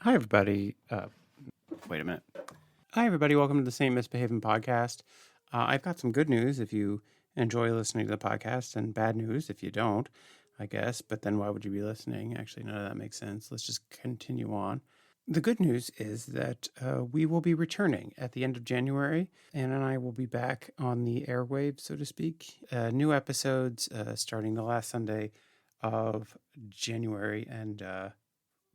Hi, everybody. Wait a minute. Hi, everybody. Welcome to the St. Mythbehavin podcast. I've got some good news if you enjoy listening to the podcast, and bad news if you don't, I guess. But then why would you be listening? Actually, none of that makes sense. Let's just continue on. The good news is that we will be returning at the end of January. Anna and I will be back on the airwaves, so to speak. New episodes starting the last Sunday of January and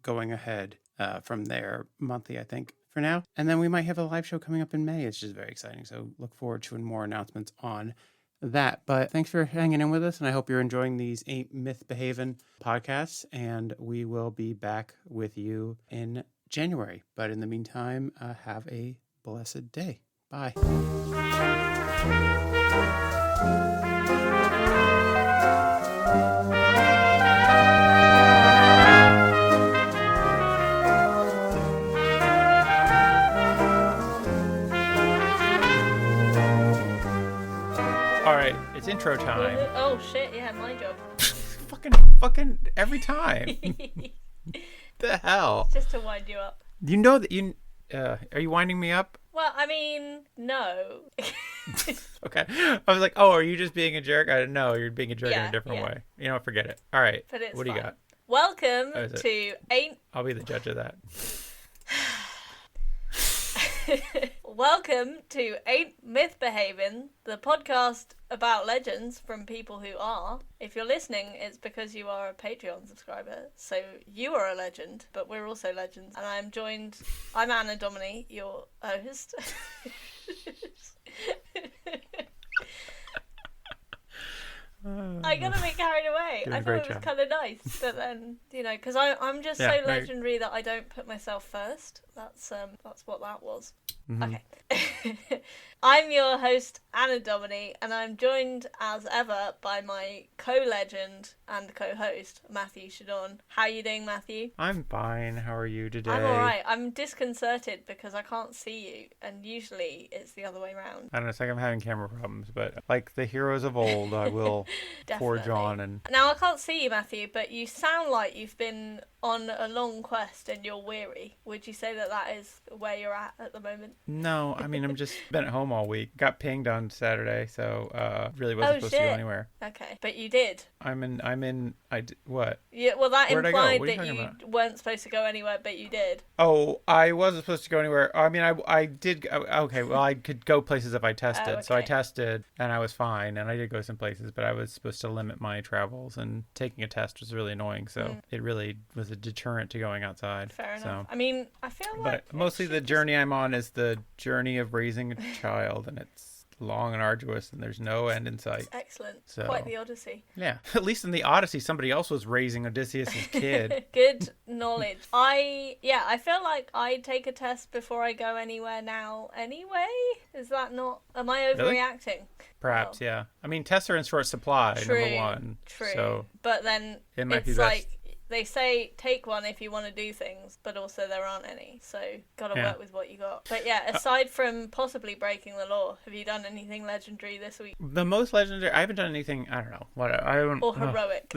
going ahead from there monthly, I think, for now. And then we might have a live show coming up in May. It's just very exciting. So look forward to more announcements on that. But thanks for hanging in with us. And I hope you're enjoying these Ain't Mythbehavin podcasts. And we will be back with you in January. But in the meantime, have a blessed day. Bye. It's intro time. Oh shit, yeah, my job. fucking every time. The hell? It's just to wind you up. You know that you are you winding me up? Well, I mean, no. Okay. I was like, oh, are you just being a jerk? I didn't know you're being a jerk in a different way. You know, forget it. All right. But it's what do you got? Welcome to Ain't... I'll be the judge of that. Welcome to Ain't Mythbehavin, the podcast about legends from people who are. If you're listening, it's because you are a Patreon subscriber, so you are a legend, but we're also legends. And I'm Anna Domini, your host. I got a bit carried away. I thought it was kind of nice, but then, because I'm just so legendary that I don't put myself first. That's what that was. Mm-hmm. Okay. I'm your host, Anna Domini, and I'm joined as ever by my co-legend and co-host, Matthew Shadon. How are you doing, Matthew? I'm fine. How are you today? I'm alright. I'm disconcerted because I can't see you, and usually it's the other way around. I don't know, it's like I'm having camera problems, but like the heroes of old, I will forge on. And now I can't see you, Matthew, but you sound like you've been on a long quest and you're weary. Would you say that is where you're at the moment? No, I mean, I'm just been at home all week. Got pinged on Saturday, so really wasn't supposed to go anywhere. Okay, but you did. What? Yeah, well, that implied that you weren't supposed to go anywhere, but you did. Oh, I wasn't supposed to go anywhere. I mean, I did. Okay, well, I could go places if I tested. Okay. So I tested, and I was fine, and I did go some places, but I was supposed to limit my travels, and taking a test was really annoying, so it really was a deterrent to going outside. Fair enough. I mean, I feel like... But mostly the journey I'm on is the journey of raising a child, and it's long and arduous, and there's no end in sight. It's excellent. So, quite the Odyssey. Yeah. At least in the Odyssey, somebody else was raising Odysseus' kid. Good knowledge. I feel like I take a test before I go anywhere now anyway. Is that not... Am I overreacting? Really? Perhaps, yeah. I mean, tests are in short supply, number one. True. So but then it might be best. They say take one if you want to do things, but also there aren't any, so gotta work with what you got. But yeah, aside from possibly breaking the law, have you done anything legendary this week? The most legendary, I haven't done anything, I don't know, or heroic.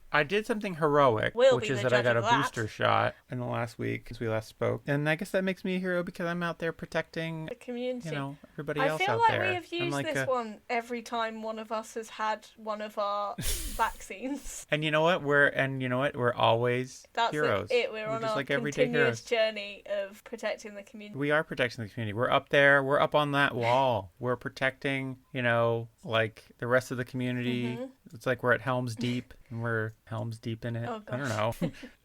I did something heroic, which is that I got a booster shot in the last week since we last spoke, and I guess that makes me a hero because I'm out there protecting the community, everybody else out there. I feel like we have used this one every time one of us has had one of our vaccines. And you know what? We're always heroes. We're on our continuous journey of protecting the community. We are protecting the community. We're up there. We're up on that wall. We're protecting, like the rest of the community. Mm-hmm. It's like we're at Helm's Deep, and we're Helm's Deep in it. Oh, I don't know.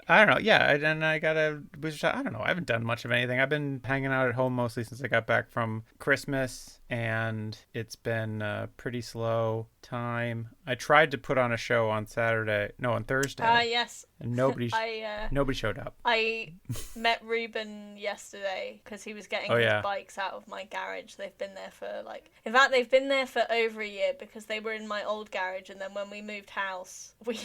I don't know. Yeah, and I got a booster shot. I don't know. I haven't done much of anything. I've been hanging out at home mostly since I got back from Christmas, and it's been a pretty slow time. I tried to put on a show on Thursday. Yes. And nobody showed up. I met Ruben yesterday because he was getting his bikes out of my garage. They've been there for over a year because they were in my old garage, and then when we moved house, we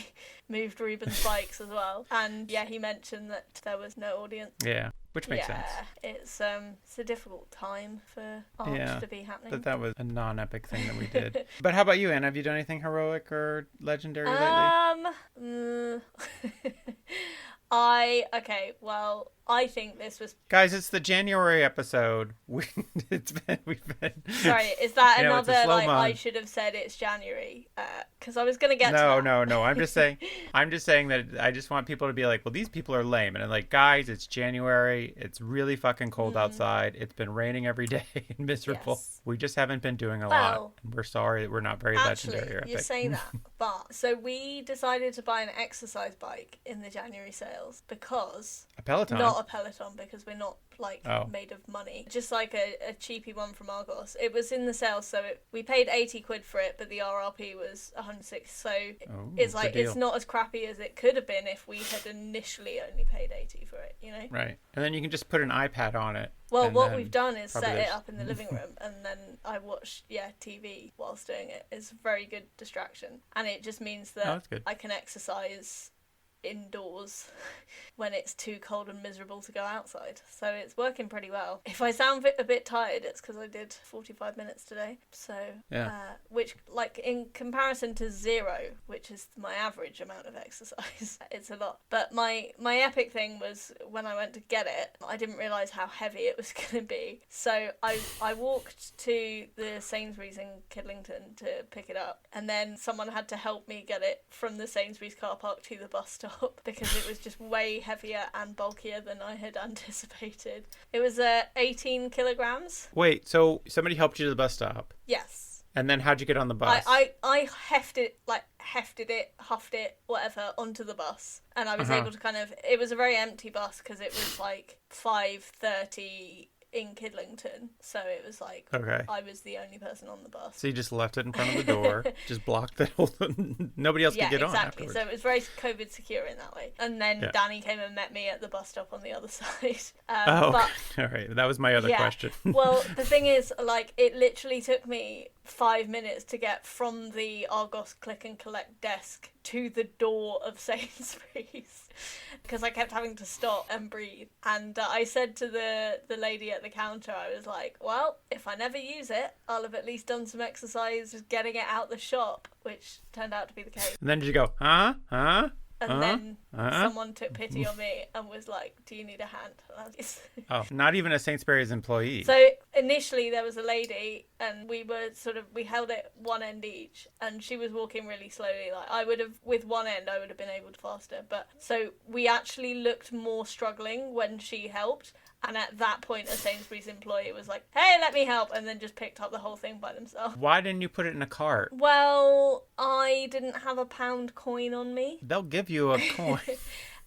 moved Ruben's bikes as well. And yeah, he mentioned that there was no audience. Yeah, which makes sense. Yeah, it's a difficult time for art to be happening. But that was a non-epic thing that we did. But how about you, Anne? Have you done anything heroic or legendary lately? I think this was... Guys, it's the January episode. We've been... Sorry, is that another, like, month. I should have said it's January? Because I was going to get to that. No. I'm just saying that I just want people to be like, well, these people are lame. And I'm like, guys, it's January. It's really fucking cold outside. It's been raining every day and miserable. Yes. We just haven't been doing a lot. And we're sorry that we're not very legendary or epic. You say that, but so we decided to buy an exercise bike in the January sales because... A Peloton? Not a Peloton, because we're not, like, made of money. Just like a cheapy one from Argos. It was in the sale, so we paid 80 quid for it, but the RRP was 106. So it's like, it's not as crappy as it could have been if we had initially only paid 80 for it, you know? Right. And then you can just put an iPad on it. Well, what we've done is set it up in the living room, and then I watch, TV whilst doing it. It's a very good distraction. And it just means that I can exercise indoors when it's too cold and miserable to go outside. So it's working pretty well. If I sound a bit tired, it's because I did 45 minutes today. So, which, like, in comparison to 0, which is my average amount of exercise, it's a lot. But my epic thing was when I went to get it, I didn't realise how heavy it was going to be. So I walked to the Sainsbury's in Kidlington to pick it up, and then someone had to help me get it from the Sainsbury's car park to the bus stop because it was just way heavier and bulkier than I had anticipated. It was 18 kilograms. Wait, so somebody helped you to the bus stop? Yes. And then how'd you get on the bus? I huffed it, whatever, onto the bus. And I was able to it was a very empty bus because it was like 5:30 in Kidlington, so it was like I was the only person on the bus. So you just left it in front of the door, just blocked it. Nobody else could get on afterwards. So it was very COVID secure in that way. And then Danny came and met me at the bus stop on the other side. All right. That was my other question. Well, the thing is, like, it literally took me 5 minutes to get from the Argos click and collect desk to the door of Sainsbury's because I kept having to stop and breathe. And I said to the lady at the counter, I was like, well, if I never use it, I'll have at least done some exercise getting it out the shop, which turned out to be the case. And then did you go, And then someone took pity on me and was like, do you need a hand? Not even a Sainsbury's employee. So initially there was a lady and we held it one end each and she was walking really slowly. Like with one end I would have been able to faster. But so we actually looked more struggling when she helped. And at that point, a Sainsbury's employee was like, hey, let me help, and then just picked up the whole thing by themselves. Why didn't you put it in a cart? Well, I didn't have a pound coin on me. They'll give you a coin.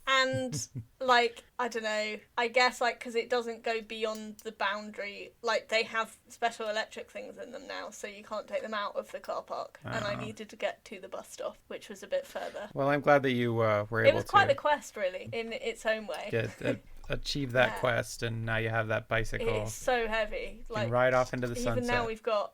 And, like, I don't know, I guess, like, because it doesn't go beyond the boundary. Like, they have special electric things in them now, so you can't take them out of the car park. And I needed to get to the bus stop, which was a bit further. Well, I'm glad that you were able to. It was quite the quest, really, in its own way. Yeah, achieve that quest, and now you have that bicycle. It's so heavy. Like, and ride off into the sunset. Even now we've got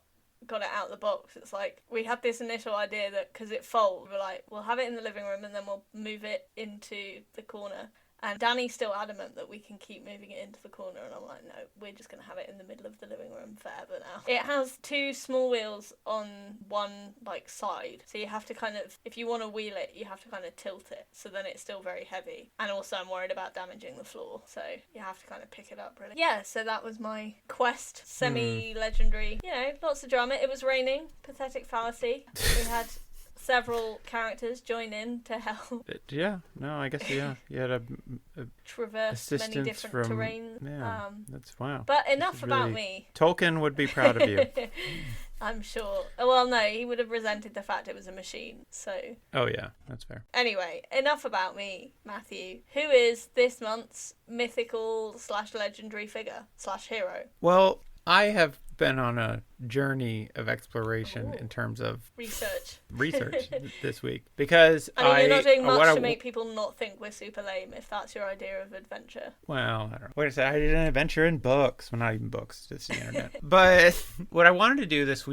it out the box. It's like, we had this initial idea that, because it folds, we're like, we'll have it in the living room and then we'll move it into the corner. And Danny's still adamant that we can keep moving it into the corner, and I'm like, no, we're just going to have it in the middle of the living room forever now. It has 2 small wheels on one, like, side, so you have to if you want to wheel it, you have to kind of tilt it, so then it's still very heavy. And also I'm worried about damaging the floor, so you have to kind of pick it up, really. Yeah, so that was my quest. Semi-legendary. You know, lots of drama. It was raining. Pathetic fallacy. We had several characters join in to help. Yeah, no, I guess, you had a traverse many different terrains. Yeah, that's wow. But enough about me. Tolkien would be proud of you. I'm sure. Well, no, he would have resented the fact it was a machine, so... Oh, yeah, that's fair. Anyway, enough about me, Matthew. Who is this month's mythical/legendary figure/hero? Well, I have been on a journey of exploration in terms of research this week, because I mean, you're not doing much to make people not think we're super lame, if that's your idea of adventure. Well, I don't know. Wait a second, I did an adventure in books. Well, not even books, just the internet. But what I wanted to do this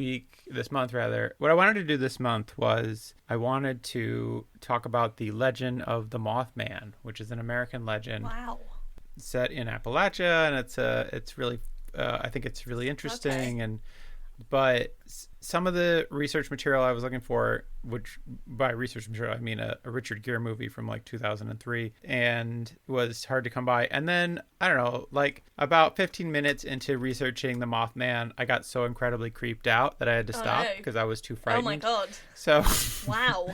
month was I wanted to talk about the legend of the Mothman, which is an American legend. Wow. Set in Appalachia, and it's really I think it's really interesting, and But some of the research material I was looking for, which by research material I mean a Richard Gere movie from like 2003, and was hard to come by. And then, I don't know, like about 15 minutes into researching the Mothman, I got so incredibly creeped out that I had to stop because I was too frightened. Oh my God. So wow.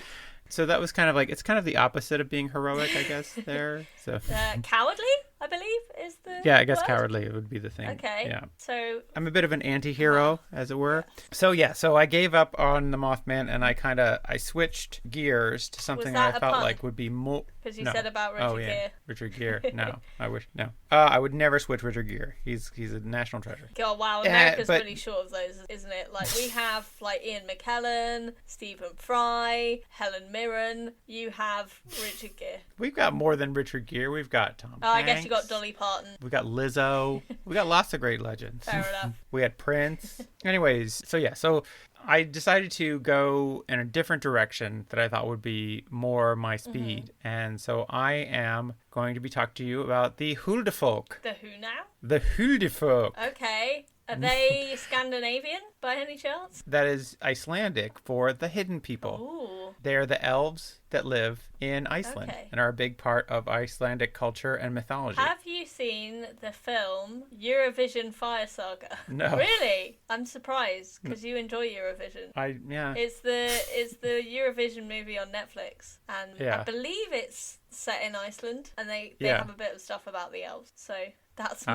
So that was kind of like, it's kind of the opposite of being heroic, I guess, there. So cowardly, I believe, is the Yeah, I guess word? Cowardly would be the thing. Okay. Yeah. So I'm a bit of an anti-hero, as it were. So I gave up on the Mothman, and I switched gears to something that I felt like would be more... Because you said about Richard Gere. Richard Gere. No, I wish, no. I would never switch Richard Gere. He's a national treasure. God, wow, America's really short of those, isn't it? Like, we have, like, Ian McKellen, Stephen Fry, Helen Mirren. You have Richard Gere. We've got more than Richard Gere. We've got Tom Hanks. I guess you got Dolly Parton. We got Lizzo. We got lots of great legends. Fair enough. We had Prince. Anyways, so I decided to go in a different direction that I thought would be more my speed. And so I am going to be talking to you about the Huldufólk. The who now? The Huldufólk. Okay. Are they Scandinavian by any chance? That is Icelandic for the hidden people. Ooh. They are the elves that live in Iceland and are a big part of Icelandic culture and mythology. Have you seen the film Eurovision Fire Saga? No. Really? I'm surprised because you enjoy Eurovision. Yeah. It's the Eurovision movie on Netflix, and I believe it's set in Iceland, and they have a bit of stuff about the elves. So that's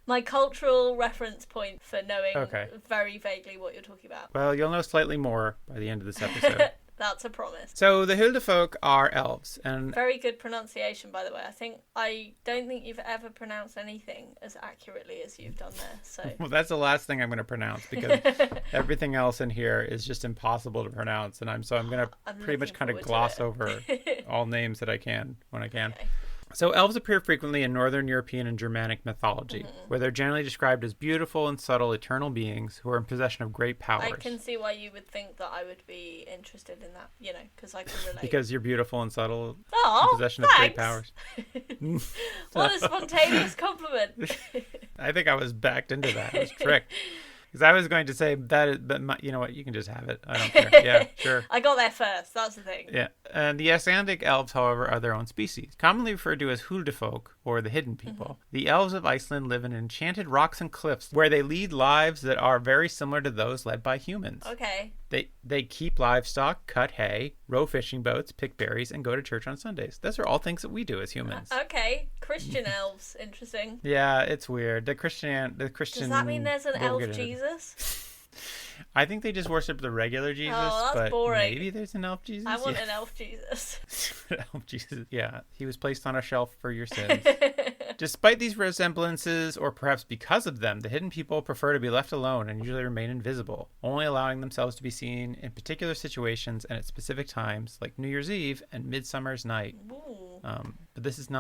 my cultural reference point for knowing very vaguely what you're talking about. Well, you'll know slightly more by the end of this episode. That's a promise. So the Huldufólk are elves, and very good pronunciation, by the way. I don't think you've ever pronounced anything as accurately as you've done there. So well, that's the last thing I'm going to pronounce because everything else in here is just impossible to pronounce, and I'm going to pretty much kind of gloss over all names that I can when I can. Okay. So elves appear frequently in Northern European and Germanic mythology, where they're generally described as beautiful and subtle eternal beings who are in possession of great powers. I can see why you would think that I would be interested in that, because I can relate. Because you're beautiful and subtle, in possession of great powers. What a spontaneous compliment. I think I was backed into that. I was tricked. Because I was going to say that, but you know what? You can just have it. I don't care. Yeah, sure. I got there first. That's the thing. Yeah. And the Icelandic elves, however, are their own species. Commonly referred to as Huldufólk, or the hidden people. The elves of Iceland live in enchanted rocks and cliffs where they lead lives that are very similar to those led by humans. Okay. They keep livestock, cut hay, row fishing boats, pick berries, and go to church on Sundays. Those are all things that we do as humans. Okay. Christian elves. Interesting. Yeah, it's weird. The Christian. Does that mean there's an elf Jesus? I think they just worship the regular Jesus, but boring. Maybe there's an elf Jesus. I want an elf Jesus. Elf Jesus, yeah. He was placed on a shelf for your sins. Despite these resemblances, or perhaps because of them, the hidden people prefer to be left alone and usually remain invisible, only allowing themselves to be seen in particular situations and at specific times, like New Year's Eve and Midsummer's Night. But this does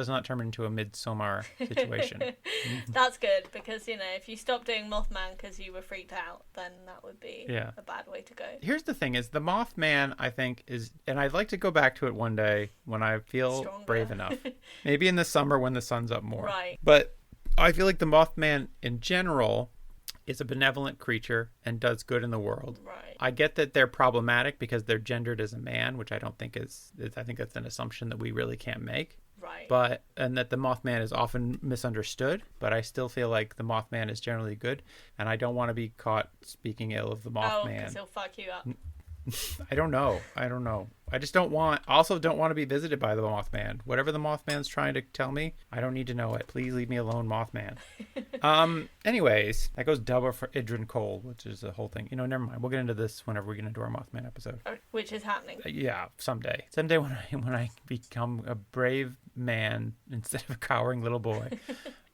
not turn into a Midsommar situation. That's good, because, if you stop doing Mothman because you were freaked out, then that would be a bad way to go. Here's the thing is, the Mothman, I think, is, and I'd like to go back to it one day when I feel brave enough. Maybe in the summer when the sun's up more. Right. But I feel like the Mothman in general is a benevolent creature and does good in the world. Right. I get that they're problematic because they're gendered as a man, which I don't think I think that's an assumption that we really can't make. Right. And that the Mothman is often misunderstood, but I still feel like the Mothman is generally good, and I don't want to be caught speaking ill of the Mothman. Oh, because he'll fuck you up. I don't know. I just don't want to be visited by the Mothman. Whatever the Mothman's trying to tell me, I don't need to know it. Please leave me alone, Mothman. Anyways, that goes double for Idrin Cole, which is the whole thing. Never mind. We'll get into this whenever we get into our Mothman episode. Which is happening. Yeah, someday. Someday when I become a brave man instead of a cowering little boy.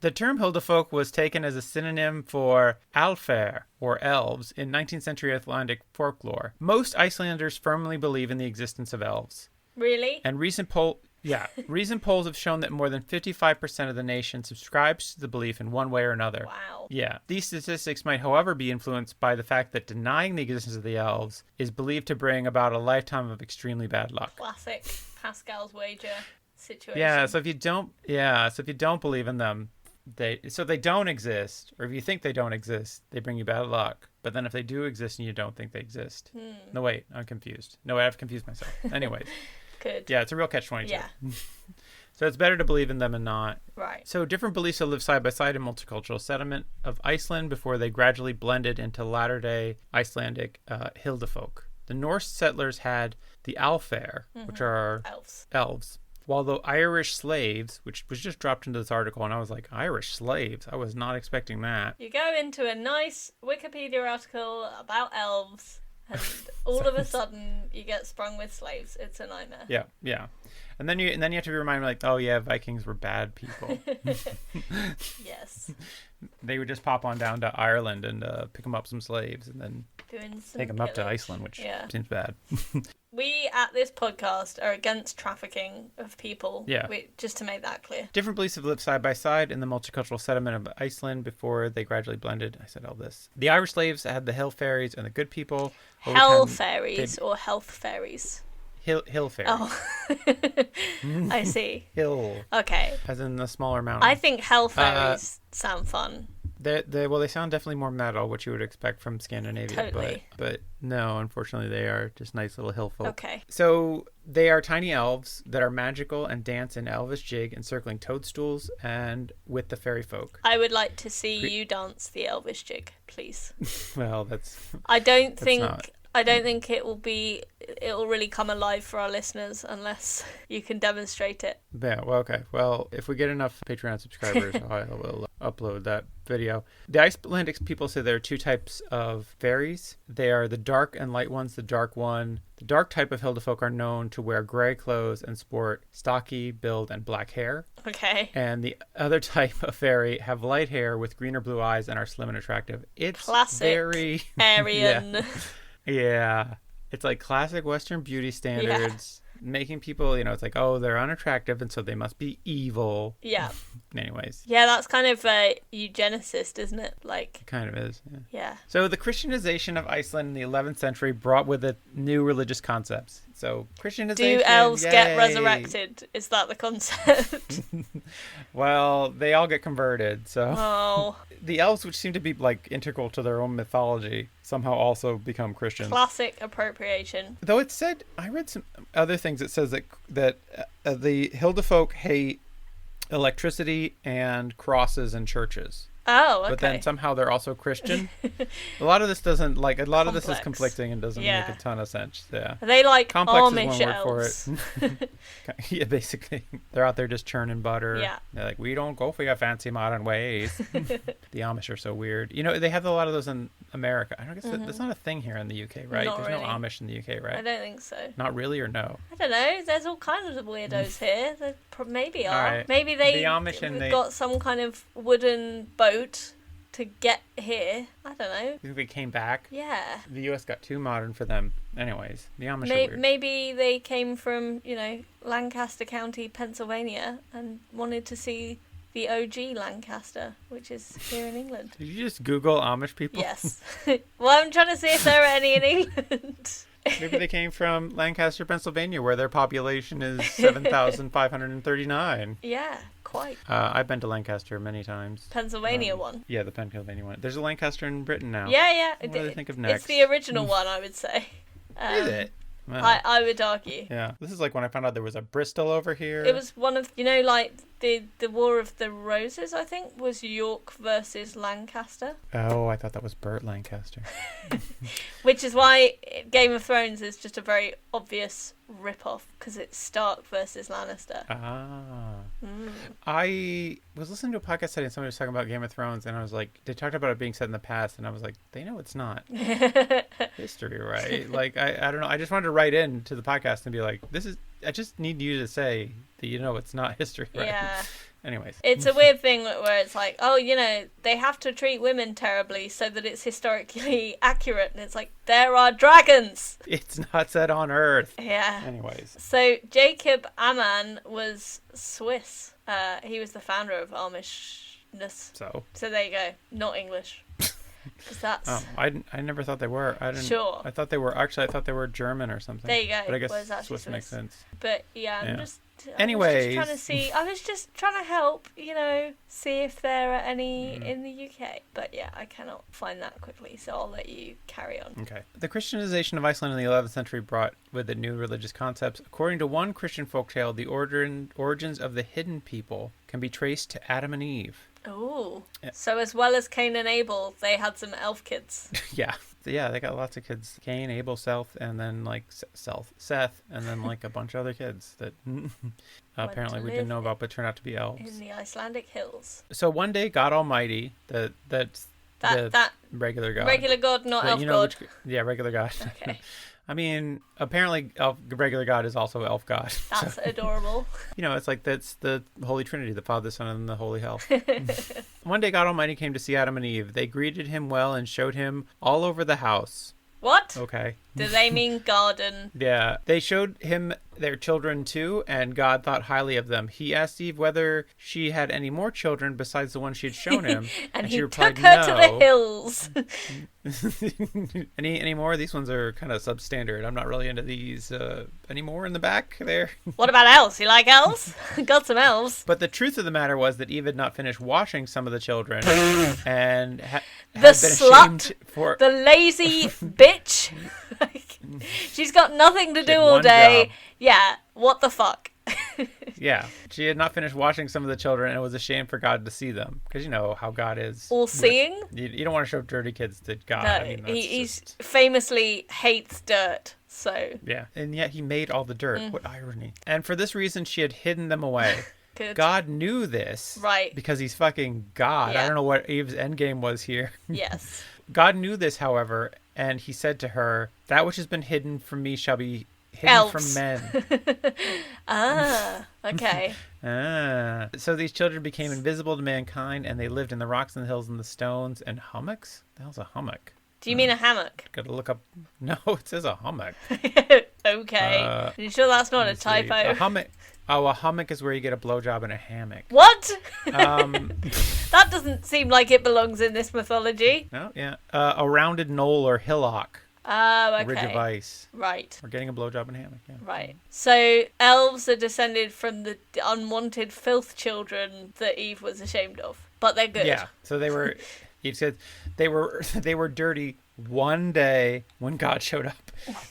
The term Huldufólk was taken as a synonym for alfer, or elves, in 19th century Icelandic folklore. Most Icelanders firmly believe in the existence of elves. Really? And recent polls have shown that more than 55% of the nation subscribes to the belief in one way or another. Wow. Yeah. These statistics might, however, be influenced by the fact that denying the existence of the elves is believed to bring about a lifetime of extremely bad luck. Classic Pascal's wager situation. Yeah, so if you don't believe in them, they don't exist, or if you think they don't exist, they bring you bad luck. But then if they do exist and you don't think they exist. No, wait, I'm confused. No, I've confused myself. Anyways. Good. Yeah, it's a real catch-22. Yeah. So it's better to believe in them and not. Right. So different beliefs have lived side by side in multicultural settlement of Iceland before they gradually blended into latter-day Icelandic Huldufólk. The Norse settlers had the Alfair, which are elves. While the Irish slaves, which was just dropped into this article, and I was like, Irish slaves? I was not expecting that. You go into a nice Wikipedia article about elves, and all of a sudden you get sprung with slaves. It's a nightmare. Yeah. And then you have to be reminded, like, oh yeah, Vikings were bad people. Yes. They would just pop on down to Ireland and pick them up some slaves, and then take them up to Iceland, which seems bad. We at this podcast are against trafficking of people. Yeah. Just to make that clear. Different beliefs have lived side by side in the multicultural settlement of Iceland before they gradually blended. I said all this. The Irish slaves had the hill fairies and the good people. Hell fairies or health fairies? Hill fairies. Oh. I see. Hill. Okay. As in the smaller mountain. I think hell fairies sound fun. They sound definitely more metal, which you would expect from Scandinavia. Totally. But no, unfortunately, they are just nice little hill folk. Okay. So they are tiny elves that are magical and dance in elvish jig, encircling toadstools and with the fairy folk. I would like to see you dance the elvish jig, please. Well, that's. I don't think it will really come alive for our listeners unless you can demonstrate it. Yeah, well, okay. Well, if we get enough Patreon subscribers, I will upload that video. The Icelandic people say there are two types of fairies. They are the dark and light ones. The dark type of Huldufólk are known to wear gray clothes and sport stocky build and black hair. Okay. And the other type of fairy have light hair with green or blue eyes and are slim and attractive. It's classic very Aryan. Yeah. It's like classic Western beauty standards. Making people, it's like, oh, they're unattractive and so they must be evil. Yeah. Anyways. Yeah, that's kind of eugenicist, isn't it? Like. It kind of is. Yeah. So the Christianization of Iceland in the 11th century brought with it new religious concepts. So Christianization. Do elves get resurrected? Is that the concept? Well, they all get converted. So. Oh. The elves, which seem to be like integral to their own mythology, somehow also become Christians. Classic appropriation. Though it said, I read some other things. It says that the Huldufólk hate electricity and crosses in churches. Oh, okay. But then somehow they're also Christian. A lot of this doesn't this is conflicting and doesn't make a ton of sense. Yeah. Are they like complex Amish is one elves? word for it. Yeah, basically. They're out there just churning butter. Yeah. They're like, we don't go for your fancy modern ways. The Amish are so weird. They have a lot of those in America. I don't guess that's not a thing here in the UK, right? There's no Amish in the UK, right? I don't think so. Not really, or no? I don't know. There's all kinds of weirdos here. There maybe are. Right. Maybe they the Amish got some kind of wooden boat to get here. I don't know. You think they came back? Yeah. The US got too modern for them. Anyways, the Amish are weird. Maybe they came from, Lancaster County, Pennsylvania, and wanted to see the OG Lancaster, which is here in England. Did you just Google Amish people? Yes. Well, I'm trying to see if there are any in England. Maybe they came from Lancaster, Pennsylvania, where their population is 7,539. Yeah, quite. I've been to Lancaster many times. Pennsylvania one? Yeah, the Pennsylvania one. There's a Lancaster in Britain now. Yeah. What do they think of next? It's the original one, I would say. Is it? Well, I would argue. Yeah. This is like when I found out there was a Bristol over here. It was one of, like the War of the Roses, I think, was York versus Lancaster. Oh, I thought that was Burt Lancaster. Which is why Game of Thrones is just a very obvious rip-off, because it's Stark versus Lannister. Ah. I was listening to a podcast today and somebody was talking about Game of Thrones, and I was like, they talked about it being set in the past, and I was like, they know it's not history, right? Like, I don't know. I just wanted to write in to the podcast and be like, I just need you to say that it's not history, right? Yeah. Anyways. It's a weird thing where it's like, oh, they have to treat women terribly so that it's historically accurate. And it's like, there are dragons. It's not set on Earth. Yeah. Anyways. So Jacob Amann was Swiss. He was the founder of Amishness. So there you go. Not English. Because that's... Oh, I never thought they were. Sure. I thought they were German or something. There you go. But I guess Swiss makes sense. But yeah, I'm just Anyways. I was just trying to help, see if there are any in the UK. But yeah, I cannot find that quickly, so I'll let you carry on. Okay. The Christianization of Iceland in the 11th century brought with it new religious concepts. According to one Christian folktale, the origins of the hidden people can be traced to Adam and Eve. Oh, so as well as Cain and Abel, they had some elf kids. Yeah, they got lots of kids. Cain, Abel, Seth, and then Seth, and then like a bunch of other kids that apparently we didn't know about, but turned out to be elves. In the Icelandic hills. So one day, God Almighty, that's the regular God. Regular God, not elf God. Regular God. Okay. I mean, apparently, regular God is also elf God. That's adorable. It's like that's the Holy Trinity, the Father, Son, and the Holy Elf. One day, God Almighty came to see Adam and Eve. They greeted him well and showed him all over the house. What? Okay. Do they mean garden? Yeah. They showed him their children too, and God thought highly of them. He asked Eve whether she had any more children besides the one she had shown him. and she he replied, took her no. to the hills. Any more? These ones are kind of substandard. I'm not really into these. Any more in the back there? What about elves? You like elves? Got some elves. But the truth of the matter was that Eve had not finished washing some of the children, and the had been slut, for the lazy bitch. She's got nothing to do all day. Job. Yeah, what the fuck? Yeah, she had not finished washing some of the children, and it was a shame for God to see them, because you know how God is all-seeing. You don't want to show dirty kids to God. No, I mean, he famously hates dirt. So yeah, and yet he made all the dirt. What irony! And for this reason, she had hidden them away. Good. God knew this, right? Because he's fucking God. Yeah. I don't know what Eve's endgame was here. Yes. God knew this, however, and he said to her, "That which has been hidden from me shall be hidden from men." Okay. So these children became invisible to mankind, and they lived in the rocks and the hills and the stones and hummocks. The hell's a hummock? Do you mean a hammock? Gotta look up. No, it says a hummock. Okay. Are you sure that's not a typo? A hummock. Oh, a hummock is where you get a blowjob in a hammock. What? That doesn't seem like it belongs in this mythology. No, yeah. A rounded knoll or hillock. Oh, okay. A ridge of ice. Right. Or getting a blowjob in a hammock, yeah. Right. So elves are descended from the unwanted filth children that Eve was ashamed of. But they're good. Yeah. So they were, Eve said, they were dirty one day when God showed up.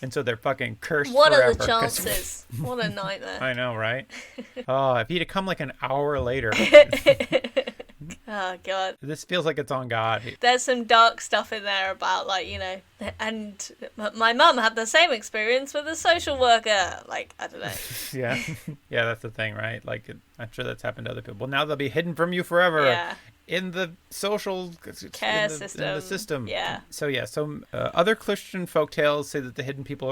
And so they're fucking cursed What forever. Are the chances? What a nightmare. I know, right? Oh, if he'd have come like an hour later. Oh, God. This feels like it's on God. There's some dark stuff in there about, and my mum had the same experience with a social worker. I don't know. Yeah. Yeah, that's the thing, right? I'm sure that's happened to other people. Well, now they'll be hidden from you forever. Yeah. In the social care system. In the system. Yeah. So, other Christian folktales say that the hidden people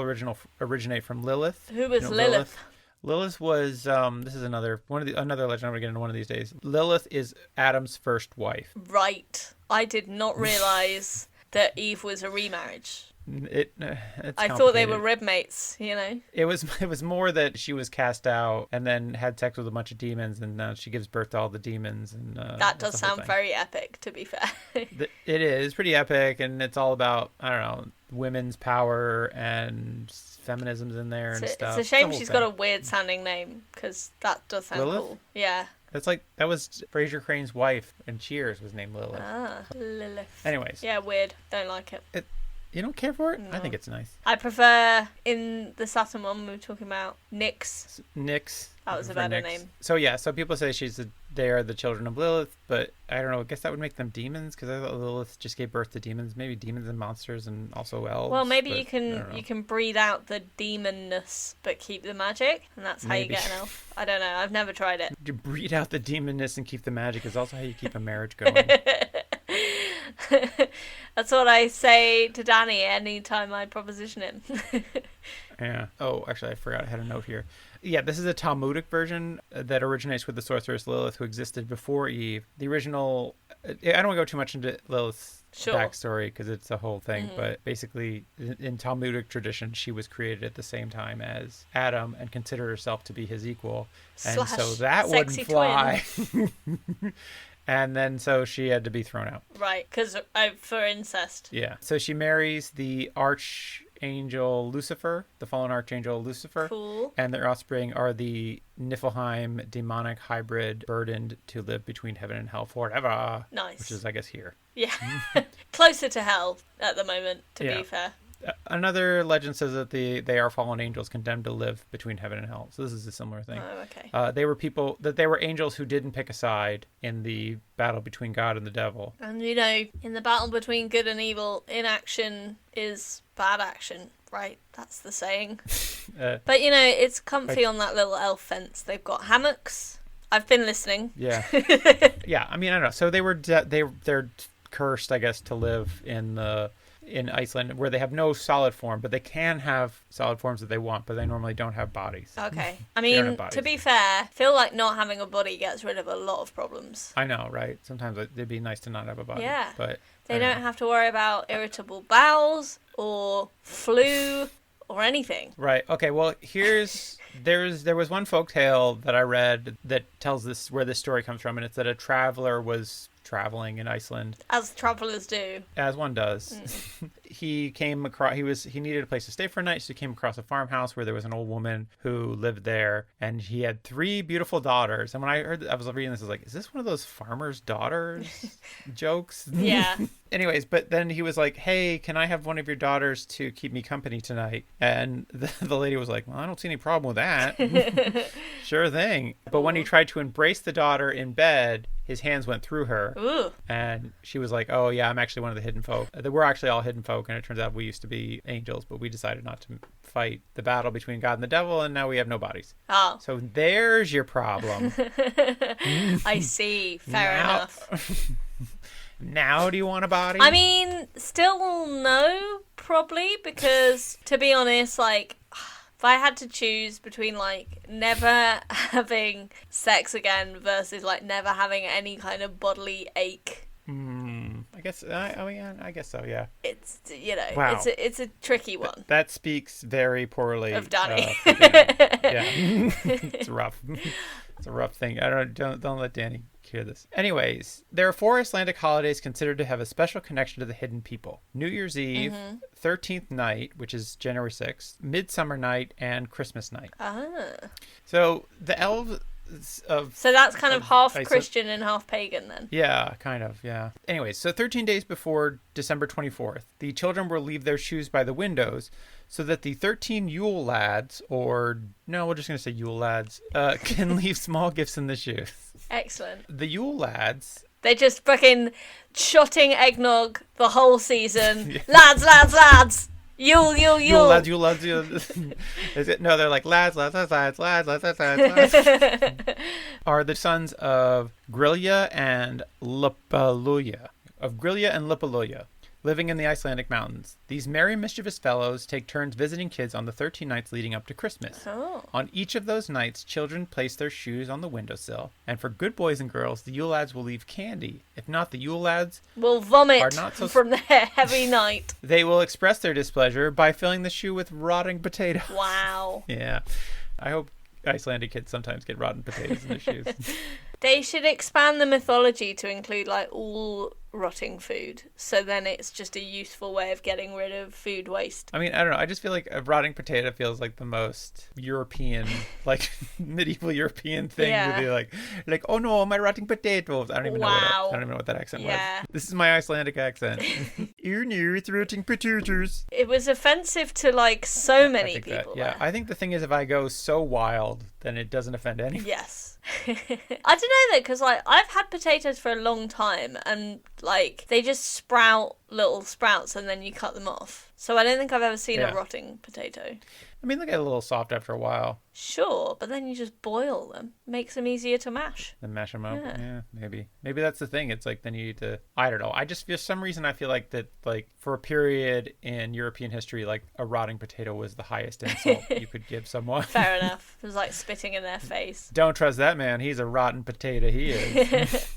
originate from Lilith. Who was Lilith? Lilith was this is another legend I'm gonna get into one of these days. Lilith is Adam's first wife. Right. I did not realize that Eve was a remarriage. I thought they were rib mates, It was more that she was cast out and then had sex with a bunch of demons, and she gives birth to all the demons. And that does sound very epic, to be fair. It is pretty epic, and it's all about, I don't know, women's power and feminism's in there and stuff. It's a shame she's got a weird sounding name, because that does sound Lilith? cool. Yeah. That was Fraser Crane's wife in Cheers was named Lilith. Ah, Lilith. Anyways. Yeah, weird. Don't like it. You don't care for it? No. I think it's nice. I prefer, in the Saturn one, we were talking about Nyx. Nyx. That was a better name. So so people say they are the children of Lilith, but I don't know, I guess that would make them demons, because I thought Lilith just gave birth to demons, maybe demons and monsters and also elves. Well, maybe you can breed out the demonness but keep the magic, and that's how you get an elf. I don't know, I've never tried it. To breed out the demonness and keep the magic is also how you keep a marriage going. That's what I say to Danny anytime I proposition him. Yeah. Oh, actually, I forgot I had a note here. Yeah, this is a Talmudic version that originates with the sorceress Lilith, who existed before Eve. The original... I don't want to go too much into Lilith's backstory, because it's a whole thing, but basically, in Talmudic tradition, she was created at the same time as Adam and considered herself to be his equal. And so that wouldn't fly. And then so she had to be thrown out. Right, because for incest. Yeah. So she marries the archangel Lucifer, the fallen archangel Lucifer. Cool. And their offspring are the Niflheim demonic hybrid burdened to live between heaven and hell forever. Nice. Which is, I guess, here. Yeah. Closer to hell at the moment, to be fair. Another legend says that they are fallen angels condemned to live between heaven and hell. So this is a similar thing. Oh, okay. They were angels who didn't pick a side in the battle between God and the devil. And, in the battle between good and evil, inaction is bad action, right? That's the saying. But, it's comfy on that little elf fence. They've got hammocks. I've been listening. Yeah. Yeah, I mean, I don't know. So they're cursed, I guess, to live in Iceland, where they have no solid form, but they can have solid forms that they want, but they normally don't have bodies. Okay. I mean, to be fair, I feel like not having a body gets rid of a lot of problems. I know, right? Sometimes it'd be nice to not have a body. Yeah. But they don't have to worry about irritable bowels or flu or anything. Right. Okay, well, there was one folktale that I read that tells this where this story comes from, and it's that a traveler was traveling in Iceland, as travelers do, as one does. He needed a place to stay for a night, so he came across a farmhouse where there was an old woman who lived there, and he had 3 beautiful daughters. And when I was reading this, I was like, is this one of those farmer's daughters jokes? Yeah. Anyways, but then he was like, hey, can I have one of your daughters to keep me company tonight? And the lady was like, well, I don't see any problem with that. Sure thing. But when he tried to embrace the daughter in bed, his hands went through her. Ooh. And she was like, oh, yeah, I'm actually one of the hidden folk. We're actually all hidden folk, and it turns out we used to be angels, but we decided not to fight the battle between God and the devil, and now we have no bodies. Oh. So there's your problem. I see. Fair enough. Now do you want a body? I mean, still no, probably, because, to be honest, if I had to choose between, never having sex again versus, never having any kind of bodily ache. I guess, I guess so, yeah. It's, wow. it's a tricky one. That speaks very poorly of Danny. Yeah. It's rough. It's a rough thing. Don't let Danny hear this. Anyways, there are 4 Icelandic holidays considered to have a special connection to the hidden people: New Year's Eve, 13th night, which is January 6th, Midsummer night, and Christmas night. So the elves so that's kind of half Christian and half pagan then. Yeah, kind of, yeah. Anyways, so 13 days before December 24th, the children will leave their shoes by the windows so that the 13 Yule lads, we're just going to say Yule lads, can leave small gifts in the shoes. Excellent. The Yule lads... They're just fucking shotting eggnog the whole season. Yeah. Lads! Yule. Yule lads. No, they're like lads. Are the sons of Grilja and Lupaluja. Living in the Icelandic mountains. These merry, mischievous fellows take turns visiting kids on the 13 nights leading up to Christmas. Oh. On each of those nights, children place their shoes on the windowsill. And for good boys and girls, the Yule lads will leave candy. If not, the Yule lads will vomit from their heavy night. They will express their displeasure by filling the shoe with rotting potatoes. Wow. Yeah. I hope Icelandic kids sometimes get rotten potatoes in their shoes. They should expand the mythology to include all rotting food, so then it's just a useful way of getting rid of food waste. I mean, I don't know, I just feel like a rotting potato feels like the most European, medieval European thing. Yeah. To be like, oh no, my rotting potatoes. I don't even know what that accent was. This is my Icelandic accent. You knew it's rotting potatoes. It was offensive to so many people. I think the thing is, if I go so wild, then it doesn't offend anyone. Yes. I don't know though, because I've had potatoes for a long time, and they just sprout little sprouts and then you cut them off. So I don't think I've ever seen a rotting potato. I mean, they get a little soft after a while. Sure, but then you just boil them. Makes them easier to mash. Then mash them up. Yeah, maybe. Maybe that's the thing. It's then you need to... I don't know. For some reason, I feel like that, for a period in European history, a rotting potato was the highest insult you could give someone. Fair enough. It was like spitting in their face. Don't trust that man. He's a rotten potato. He is.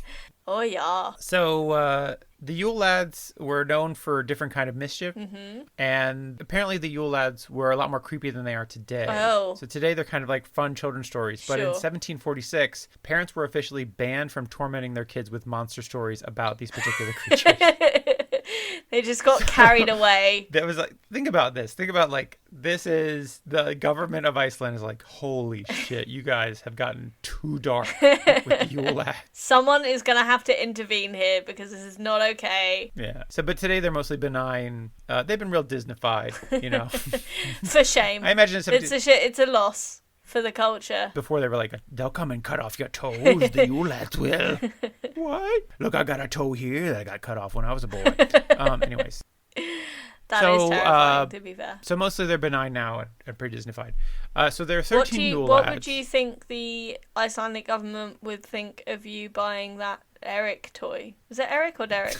Oh, yeah. So, the Yule lads were known for a different kind of mischief. Mm-hmm. And apparently the Yule lads were a lot more creepy than they are today. Oh. So today they're kind of like fun children's stories. But in 1746, parents were officially banned from tormenting their kids with monster stories about these particular creatures. They just got carried away. That was like, think about this. Think about like, this is the government of Iceland is like, holy shit, you guys have gotten too dark with the Yule lads. Someone is going to have to intervene here because this is not okay. Yeah. So, but today they're mostly benign. They've been real Disneyfied, you know. For shame. I imagine it's a loss for the culture. Before they were like, they'll come and cut off your toes, the Yule lads will. What? Look, I got a toe here that got cut off when I was a boy. Anyways. That is terrifying, to be fair. So mostly they're benign now and pretty Disneyfied. So there are 13 Yule lads. What would you think the Icelandic government would think of you buying that Eric toy? Was it Eric or Derek?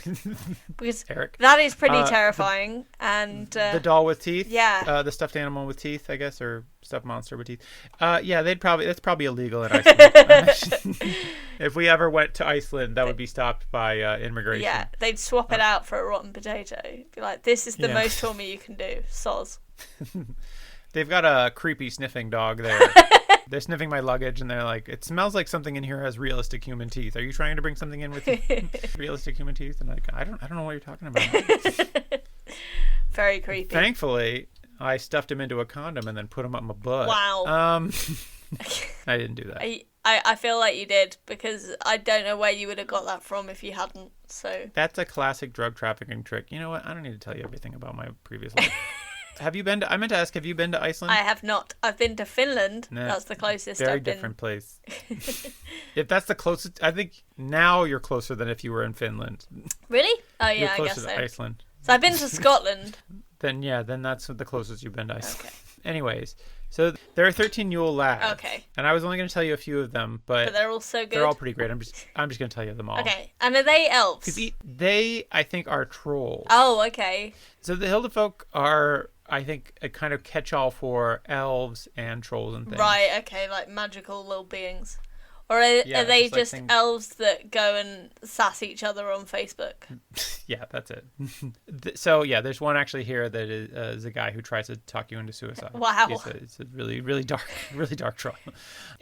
Because Eric. that is pretty terrifying. And the doll with teeth? Yeah. The stuffed animal with teeth, I guess, or stuffed monster with teeth. Yeah, that's probably illegal in Iceland. If we ever went to Iceland, that would be stopped by immigration. Yeah, they'd swap it out for a rotten potato. Be like, this is the most trauma you can do. Soz. They've got a creepy sniffing dog there. They're sniffing my luggage, and they're like, it smells like something in here has realistic human teeth. Are you trying to bring something in with realistic human teeth? And like, I don't know what you're talking about. Very creepy. Thankfully, I stuffed him into a condom and then put him up my butt. Wow. I didn't do that. I feel like you did, because I don't know where you would have got that from if you hadn't. So that's a classic drug trafficking trick. You know what? I don't need to tell you everything about my previous life. Have you been to, I meant to ask, have you been to Iceland? I have not. I've been to Finland. Nah, that's the closest very I've been. Different place. If that's the closest, I think now you're closer than if you were in Finland. Really? Oh, yeah, you're I closer guess to so. Iceland. So I've been to Scotland. Then that's the closest you've been to Iceland. Okay. Anyways, so there are 13 Yule lads. Okay. And I was only going to tell you a few of them, but they're all so good. They're all pretty great. I'm just going to tell you them all. Okay. And are they elves? Because they, I think, are trolls. Oh, okay. So the Huldufólk are, I think, a kind of catch-all for elves and trolls and things. Right, okay, like magical little beings. Or are they just elves that go and sass each other on Facebook? Yeah, that's it. So, yeah, there's one actually here that is a guy who tries to talk you into suicide. Wow. It's a really, really dark troll.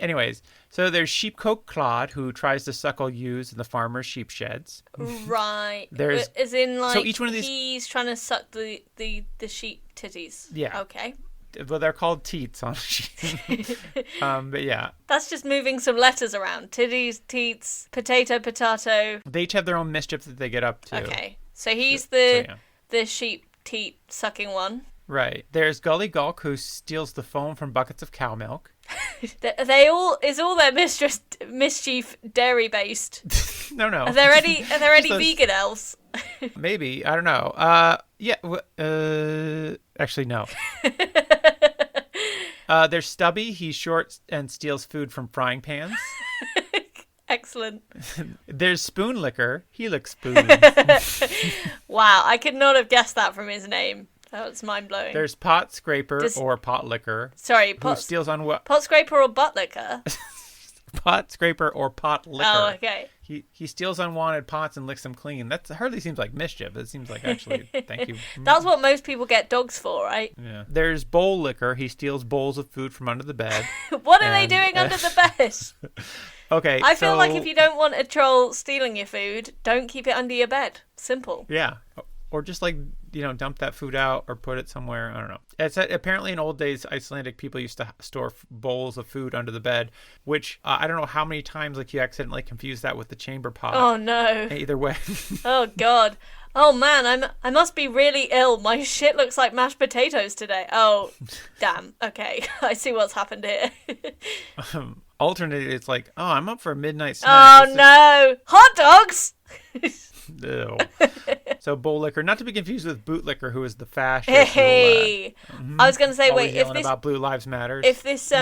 Anyways, so there's Sheepcoat Clod, who tries to suckle ewes in the farmer's sheep sheds. Right. There's, as in, like, so each one of these, he's trying to suck the sheep titties. Yeah. Okay. Well, they're called teats on sheep. But yeah. That's just moving some letters around. Titties, teats, potato. They each have their own mischief that they get up to. Okay. So he's the sheep teat sucking one. Right. There's Gully Gulk, who steals the foam from buckets of cow milk. Is all their mischief dairy based? No. Are there any vegan elves? Maybe, I don't know. Actually no. There's Stubby. He's short and steals food from frying pans. Excellent. There's Spoon Licker. He licks spoons. Wow, I could not have guessed that from his name. That was mind-blowing. There's Pot Scraper or Pot Licker. Sorry, who steals on what? Pot Scraper or Butt Licker? Pot Scraper or Pot Licker. Oh, okay. He steals unwanted pots and licks them clean. That hardly seems like mischief. It seems like actually, thank you. That's what most people get dogs for, right? Yeah. There's Bowl Licker. He steals bowls of food from under the bed. What are they doing under the bed? Okay, I feel like if you don't want a troll stealing your food, don't keep it under your bed. Simple. Yeah. Or just dump that food out or put it somewhere. I don't know. It's apparently in old days, Icelandic people used to store bowls of food under the bed, which I don't know how many times you accidentally confuse that with the chamber pot. Oh no. Either way. Oh God. Oh man, I must be really ill. My shit looks like mashed potatoes today. Oh, damn. Okay, I see what's happened here. Alternately, it's like, oh, I'm up for a midnight snack. Oh no, hot dogs. Ew. So Bowl Licker, not to be confused with Boot Licker, who is the fascist. Hey, I was gonna say, always wait, if this about Blue Lives Matter. If this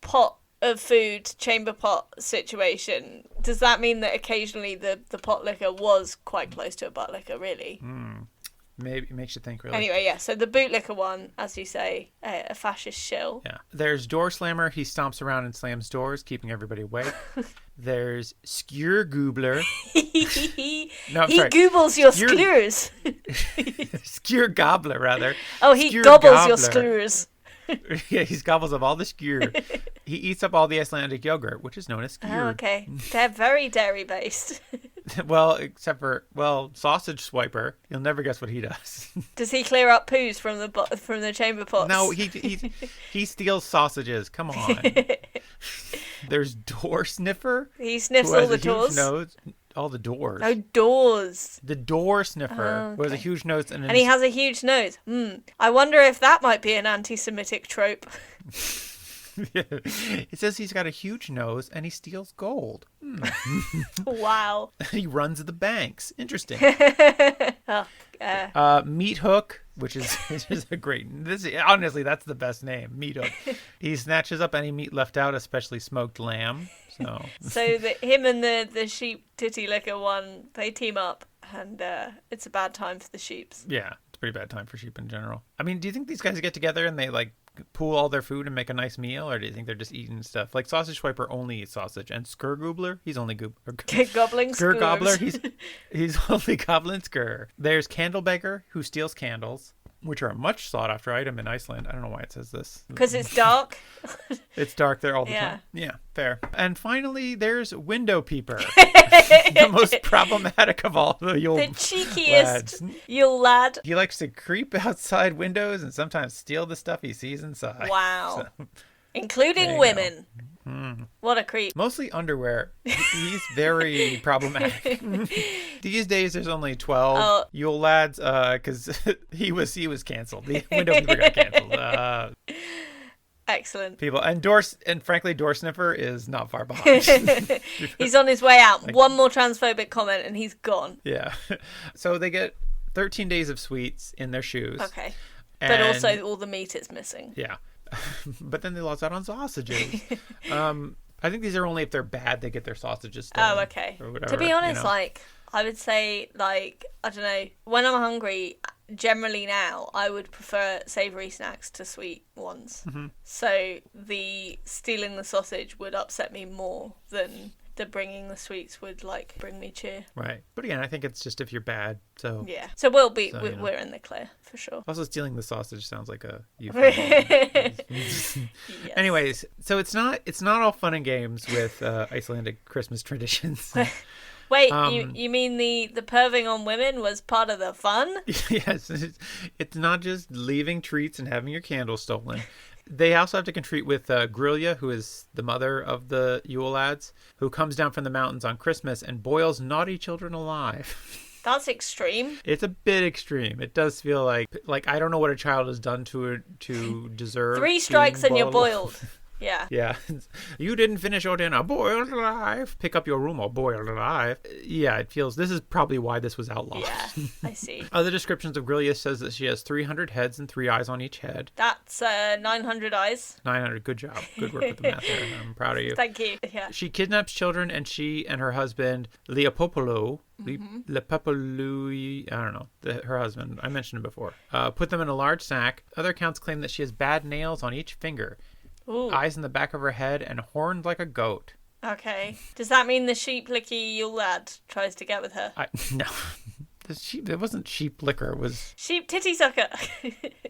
pot of food chamber pot situation, does that mean that occasionally the pot licker was quite close to a butt licker? Really? Maybe it makes you think, really. Anyway, yeah, so the bootlicker one, as you say, a fascist shill. Yeah. There's Door Slammer. He stomps around and slams doors, keeping everybody awake. There's Skewer Goobler. He goobles your skewers. Skewer Gobbler, rather. Oh, he Skewer gobbles Gobbler. your skewers. Yeah, he gobbles up all the skewer. He eats up all the Icelandic yogurt, which is known as skewer. Oh, okay. They're very dairy-based. Well, except for sausage swiper. You'll never guess what he does. Does he clear up poos from the chamber pots? No, he steals sausages. Come on. There's door sniffer. He sniffs all the doors. Nose. All the doors. Oh, doors. The door sniffer who has a huge nose and he has a huge nose. I wonder if that might be an anti-Semitic trope. Yeah. It says he's got a huge nose and he steals gold. Wow. He runs the banks. Interesting. Oh, Meat Hook, which is a great. Honestly, that's the best name. Meat Hook. He snatches up any meat left out, especially smoked lamb. So him and the sheep titty licker one, they team up, and it's a bad time for the sheeps. Yeah, it's a pretty bad time for sheep in general. I mean, do you think these guys get together and they like pool all their food and make a nice meal, or do you think they're just eating stuff? Like Sausage Swiper only eats sausage, and Skurgoobler, he's only gobbling Skur Gobbler, he's only gobbling skur. There's Candlebeggar, who steals candles, which are a much sought after item in Iceland. I don't know why it says this. Because it's dark. It's dark there all the time. Yeah, fair. And finally, there's Window Peeper, the most problematic of all the Yule the cheekiest Yule lad. He likes to creep outside windows and sometimes steal the stuff he sees inside. Wow. So, including women. What a creep. Mostly underwear. He's very problematic. These days there's only 12 Yule lads because he was canceled. The Window Peeper got canceled. Excellent. People and frankly Door Sniffer is not far behind. He's on his way out. One more transphobic comment and he's gone. Yeah. So they get 13 days of sweets in their shoes. Okay. But also all the meat is missing. Yeah. But then they lost out on sausages. I think these are only if they're bad, they get their sausages stolen. Oh, okay. Or whatever, to be honest, like, I would say, like, I don't know, when I'm hungry, generally now, I would prefer savoury snacks to sweet ones. Mm-hmm. So the stealing the sausage would upset me more than the bringing the sweets would, like, bring me cheer. Right. But again, I think it's just if you're bad, so... Yeah. So we're in the clear, for sure. Also, stealing the sausage sounds like a euphemism. Yes. Anyways, so it's not all fun and games with Icelandic Christmas traditions. Wait, you mean the perving on women was part of the fun? Yes. It's not just leaving treats and having your candles stolen. They also have to contend with Grilja, who is the mother of the Yule lads, who comes down from the mountains on Christmas and boils naughty children alive. That's extreme. It's a bit extreme. It does feel like I don't know what a child has done to deserve 3 strikes and you're boiled. Yeah. Yeah. You didn't finish your dinner. Boiled alive. Pick up your room or boiled alive. Yeah, it feels... This is probably why this was outlawed. Yeah, I see. Other descriptions of Grilja says that she has 300 heads and 3 eyes on each head. That's 900 eyes. 900. Good job. Good work with the math there. I'm proud of you. Thank you. Yeah. She kidnaps children, and she and her husband, Leopopolo, Lepopolui, I don't know, her husband, I mentioned him before, put them in a large sack. Other accounts claim that she has bad nails on each finger. Ooh. Eyes in the back of her head and horned like a goat. Okay. Does that mean the sheep licky Yule lad tries to get with her? No. It wasn't sheep liquor. It was... Sheep titty sucker.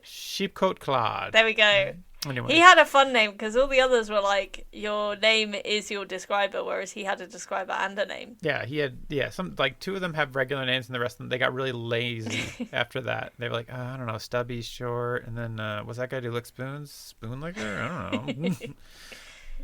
Sheep coat clod. There we go. Anyway. He had a fun name because all the others were like, your name is your describer, whereas he had a describer and a name. Yeah, he had, some, like 2 of them have regular names and the rest of them, they got really lazy after that. They were like, I don't know, Stubby, Short, and then, was that guy who licked spoons? Spoon licker? I don't know.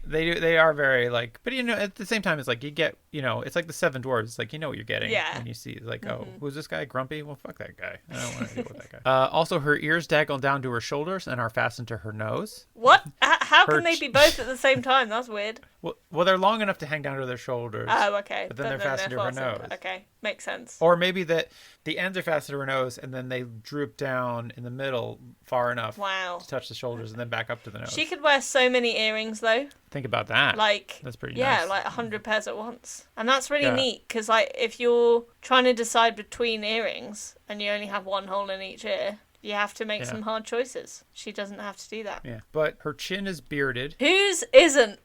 They are very like, but at the same time, it's like you get, it's like the 7 dwarves. It's like, what you're getting when you see, like, oh, who's this guy? Grumpy? Well, fuck that guy. I don't want to deal with that guy. Also, her ears dangle down to her shoulders and are fastened to her nose. What? How can they be both at the same time? That's weird. Well, they're long enough to hang down to their shoulders. Oh, okay. But then they're fastened to her nose. Okay, makes sense. Or maybe that the ends are fastened to her nose and then they droop down in the middle far enough to touch the shoulders and then back up to the nose. She could wear so many earrings, though. Think about that. Like, that's pretty nice. Yeah, like 100 pairs at once. And that's really neat because, like, if you're trying to decide between earrings and you only have one hole in each ear, You have to make some hard choices. She doesn't have to do that. Yeah, but her chin is bearded. Whose isn't?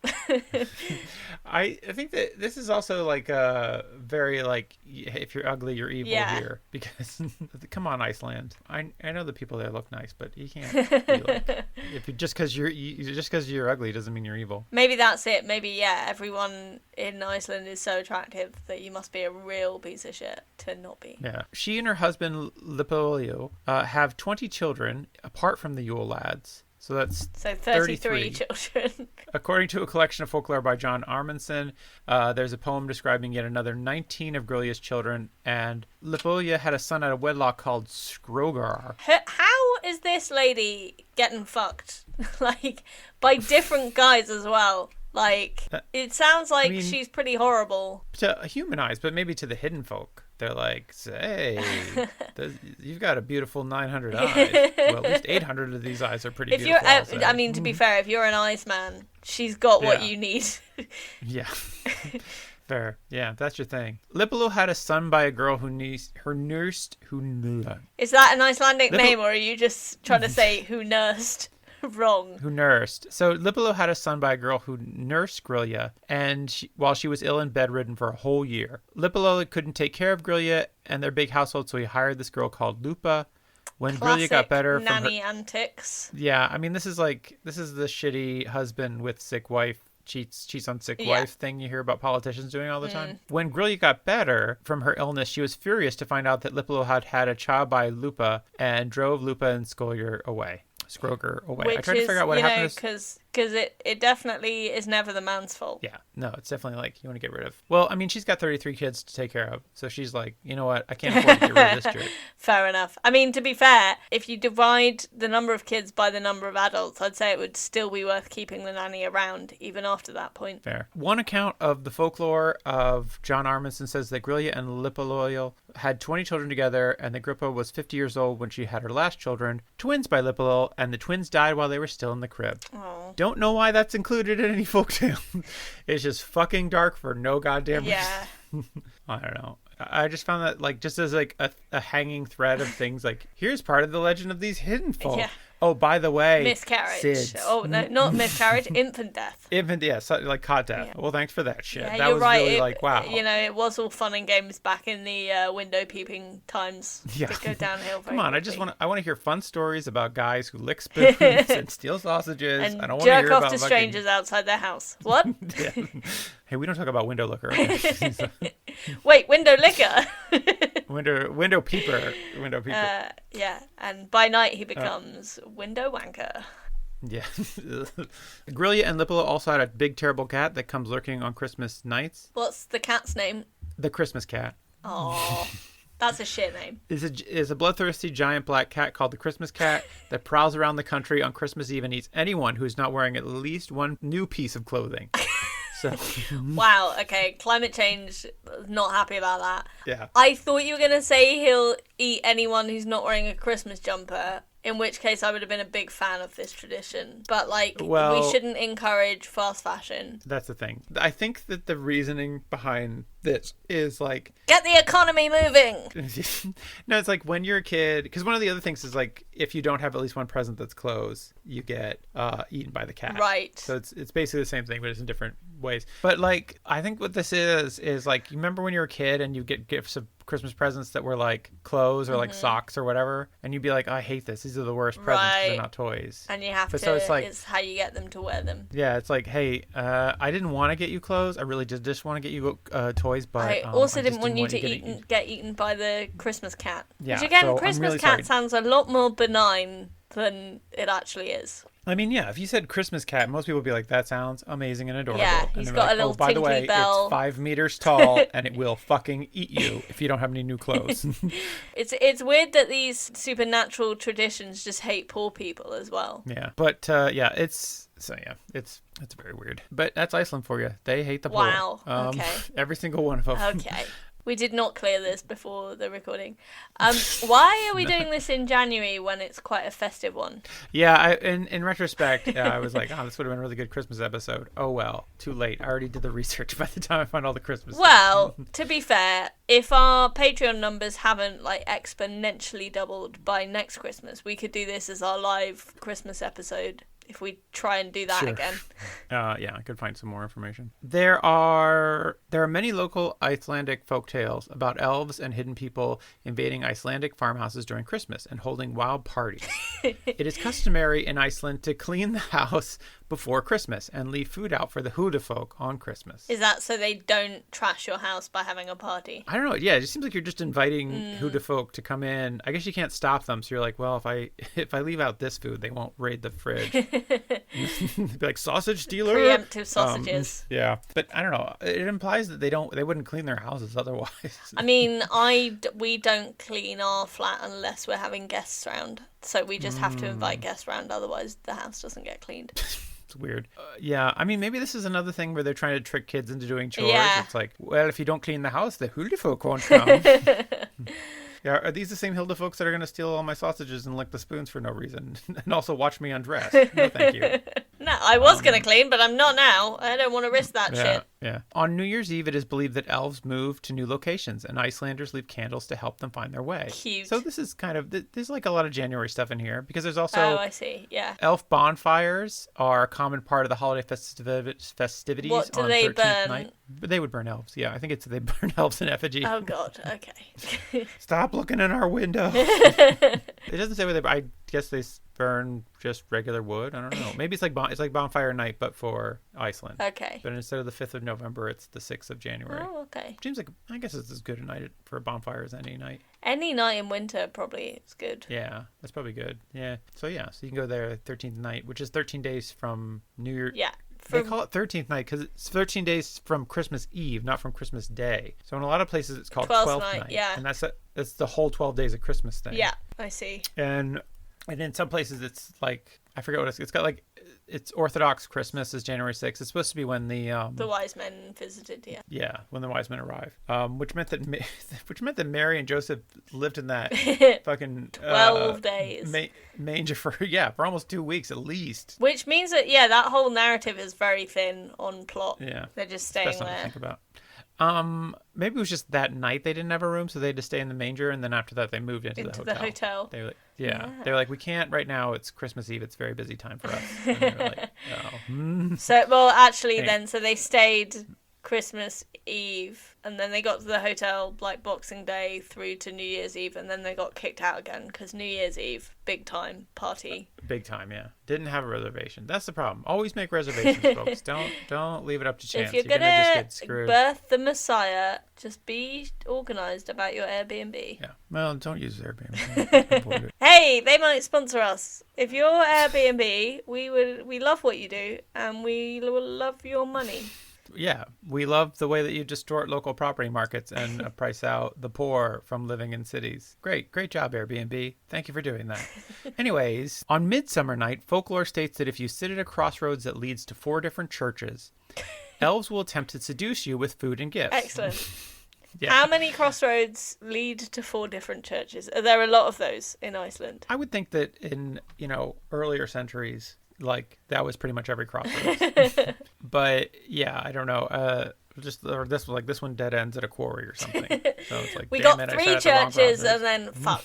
I think that this is also like a very like, if you're ugly, you're evil here. Because come on, Iceland. I know the people there look nice, but you can't be like, just because you're ugly doesn't mean you're evil. Maybe that's it. Maybe everyone in Iceland is so attractive that you must be a real piece of shit to not be. Yeah, she and her husband Lipolio have 20 children apart from the Yule lads. So that's 33 children. According to a collection of folklore by John Armandson, there's a poem describing yet another 19 of Grillia's children, and Lipolia had a son out of wedlock called Skrogar. How is this lady getting fucked? Like, by different guys as well. Like, it sounds like she's pretty horrible. To human eyes, but maybe to the hidden folk. They're like, hey, you've got a beautiful 900 eyes. Well, at least 800 of these eyes are pretty beautiful. I mean, to be fair, if you're an Iceman, she's got what you need. Yeah. Fair. Yeah, that's your thing. Lipolo had a son by a girl who nursed. Is that an Icelandic name, or are you just trying to say who nursed? Wrong. Who nursed. So Lipolo had a son by a girl who nursed Grillia, and while she was ill and bedridden for a whole year. Lipolo couldn't take care of Grillia and their big household, so he hired this girl called Lupa. When Grillia got better from nanny antics. Yeah, I mean, this is the shitty husband with sick wife cheats on sick wife thing you hear about politicians doing all the time. When Grillia got better from her illness, she was furious to find out that Lipolo had a child by Lupa and drove Lupa and Skrogar away. I tried to figure out what happened. Because it definitely is never the man's fault. Yeah, no, it's definitely like you want to get rid of. Well, I mean, she's got 33 kids to take care of, so she's like, you know what, I can't afford to get rid of this jerk. Fair enough. I mean, to be fair, if you divide the number of kids by the number of adults, I'd say it would still be worth keeping the nanny around even after that point. Fair. One account of the folklore of John Armandson says that Grillia and Lipoloil had 20 children together, and that Grippa was 50 years old when she had her last children, twins by Lipolol, and the twins died while they were still in the crib. Aww. Don't know why that's included in any folktale. It's just fucking dark for no goddamn reason. Yeah. I don't know. I just found that like just as like a hanging thread of things like here's part of the legend of these hidden folk. Yeah. Oh, by the way, miscarriage. SIDS. Oh no, not miscarriage, infant death. Like cot death. Yeah. Well, thanks for that shit. Yeah, that you're was right. Really like wow. You know, it was all fun and games back in the window peeping times. Yeah. To go downhill. Come on, quickly. I want to hear fun stories about guys who lick spoons and steal sausages. And I don't want to hear jerk about off to strangers outside their house. What? Yeah. Hey, we don't talk about window licker. Okay? Wait, window licker. window peeper. Yeah, and by night he becomes window wanker. Yeah. Grillia and Lipolo also had a big terrible cat that comes lurking on Christmas nights. What's the cat's name? The Christmas cat. Oh, that's a shit name. Is a bloodthirsty giant black cat called the Christmas cat that prowls around the country on Christmas Eve and eats anyone who's not wearing at least one new piece of clothing. So. Wow, okay, climate change, not happy about that. Yeah. I thought you were going to say he'll eat anyone who's not wearing a Christmas jumper, in which case I would have been a big fan of this tradition. But, we shouldn't encourage fast fashion. That's the thing. I think that the reasoning behind this is, like... Get the economy moving! No, it's like when you're a kid... Because one of the other things is, like, if you don't have at least one present that's clothes, you get eaten by the cat. Right. So it's basically the same thing, but it's in different ways. But, like, I think what this is, like, you remember when you were a kid and you get gifts of Christmas presents that were like clothes or like socks or whatever, and you'd be like, oh, I hate this. These are the worst presents because they're not toys. And you have to. So it's how you get them to wear them. Yeah, it's like, hey, I didn't want to get you clothes. I really did just want to get you toys, but I also didn't want you to get eaten by the Christmas cat. Yeah. Which again, Christmas cat sounds a lot more benign than it actually is. I mean, yeah, if you said Christmas cat, most people would be like, that sounds amazing and adorable. Yeah, he's got a little by the way, bell. It's 5 meters tall and it will fucking eat you if you don't have any new clothes. It's weird that these supernatural traditions just hate poor people as well. Yeah, but it's very weird. But that's Iceland for you. They hate the poor. Wow. Okay. Every single one of them. Okay. We did not clear this before the recording. Why are we doing this in January when it's quite a festive one? Yeah, in retrospect, I was like, oh, this would have been a really good Christmas episode. Oh, well, too late. I already did the research by the time I found all the Christmas Well, to be fair, if our Patreon numbers haven't like exponentially doubled by next Christmas, we could do this as our live Christmas episode. If we try and do that again. Yeah, I could find some more information. There are many local Icelandic folk tales about elves and hidden people invading Icelandic farmhouses during Christmas and holding wild parties. It is customary in Iceland to clean the house before Christmas and leave food out for the Huldufólk on Christmas. Is that so they don't trash your house by having a party? I don't know. Yeah, it just seems like you're just inviting Huldufólk to come in. I guess you can't stop them, so you're like, well, if I leave out this food, they won't raid the fridge. Be like, sausage dealer? Preemptive sausages. Yeah. But I don't know. It implies that they wouldn't clean their houses otherwise. I mean, we don't clean our flat unless we're having guests round. So we just have to invite guests round, otherwise the house doesn't get cleaned. It's weird. Yeah, I mean, maybe this is another thing where they're trying to trick kids into doing chores. Yeah. It's like, well, if you don't clean the house, the Huldufólk won't come. Yeah, are these the same Huldufólks that are going to steal all my sausages and lick the spoons for no reason? And also watch me undress? No, thank you. No, I was going to clean, but I'm not now. I don't want to risk that shit. Yeah. On New Year's Eve, it is believed that elves move to new locations and Icelanders leave candles to help them find their way. Cute. So this is kind of, there's like a lot of January stuff in here because there's also... Oh, I see. Yeah. Elf bonfires are a common part of the holiday festivities. What do on they 13th burn? Night. But they would burn elves. Yeah, I think they burn elves in effigy. Oh, God. Okay. Stop looking in our window. It doesn't say whether. I guess they burn just regular wood. I don't know. Maybe it's like bonfire night, but for Iceland. Okay. But instead of the 5th of November, it's the 6th of January. Oh, okay. Seems like, I guess it's as good a night for a bonfire as any night. Any night in winter probably is good. Yeah, that's probably good. Yeah. So you can go there 13th night, which is 13 days from New Year. Yeah. They call it 13th night because it's 13 days from Christmas Eve, not from Christmas Day. So in a lot of places, it's called 12th night. Yeah. And that's the whole 12 days of Christmas thing. Yeah, I see. And in some places, it's like, I forget what it's got like, it's Orthodox Christmas is January 6th. It's supposed to be when the wise men visited, yeah. Yeah, when the wise men arrived. Which meant that Mary and Joseph lived in that fucking 12 days. Manger for almost 2 weeks at least. Which means that that whole narrative is very thin on plot. Yeah. They're just staying That's there. something to think about. Maybe it was just that night they didn't have a room, so they had to stay in the manger, and then after that they moved into the hotel. They were like, they were like, we can't right now. It's Christmas Eve. It's a very busy time for us. And they were like, oh. So, well, actually, then, so they stayed Christmas Eve, and then they got to the hotel like Boxing Day through to New Year's Eve, and then they got kicked out again because New Year's Eve, big time party. Big time, yeah. Didn't have a reservation. That's the problem. Always make reservations, folks. Don't leave it up to chance. If you're gonna just get birth the Messiah, just be organised about your Airbnb. Yeah. Well, don't use Airbnb. Hey, they might sponsor us. If you're Airbnb, we love what you do, and we will love your money. Yeah, we love the way that you distort local property markets and price out the poor from living in cities. Great job, Airbnb. Thank you for doing that. Anyways, on Midsummer Night, folklore states that if you sit at a crossroads that leads to 4 different churches, elves will attempt to seduce you with food and gifts. Excellent. Yeah. How many crossroads lead to 4 different churches? Are there a lot of those in Iceland? I would think that in, earlier centuries, like that was pretty much every crossroads. But yeah, I don't know. This one dead ends at a quarry or something. So it's like, we got 3 churches and then fuck.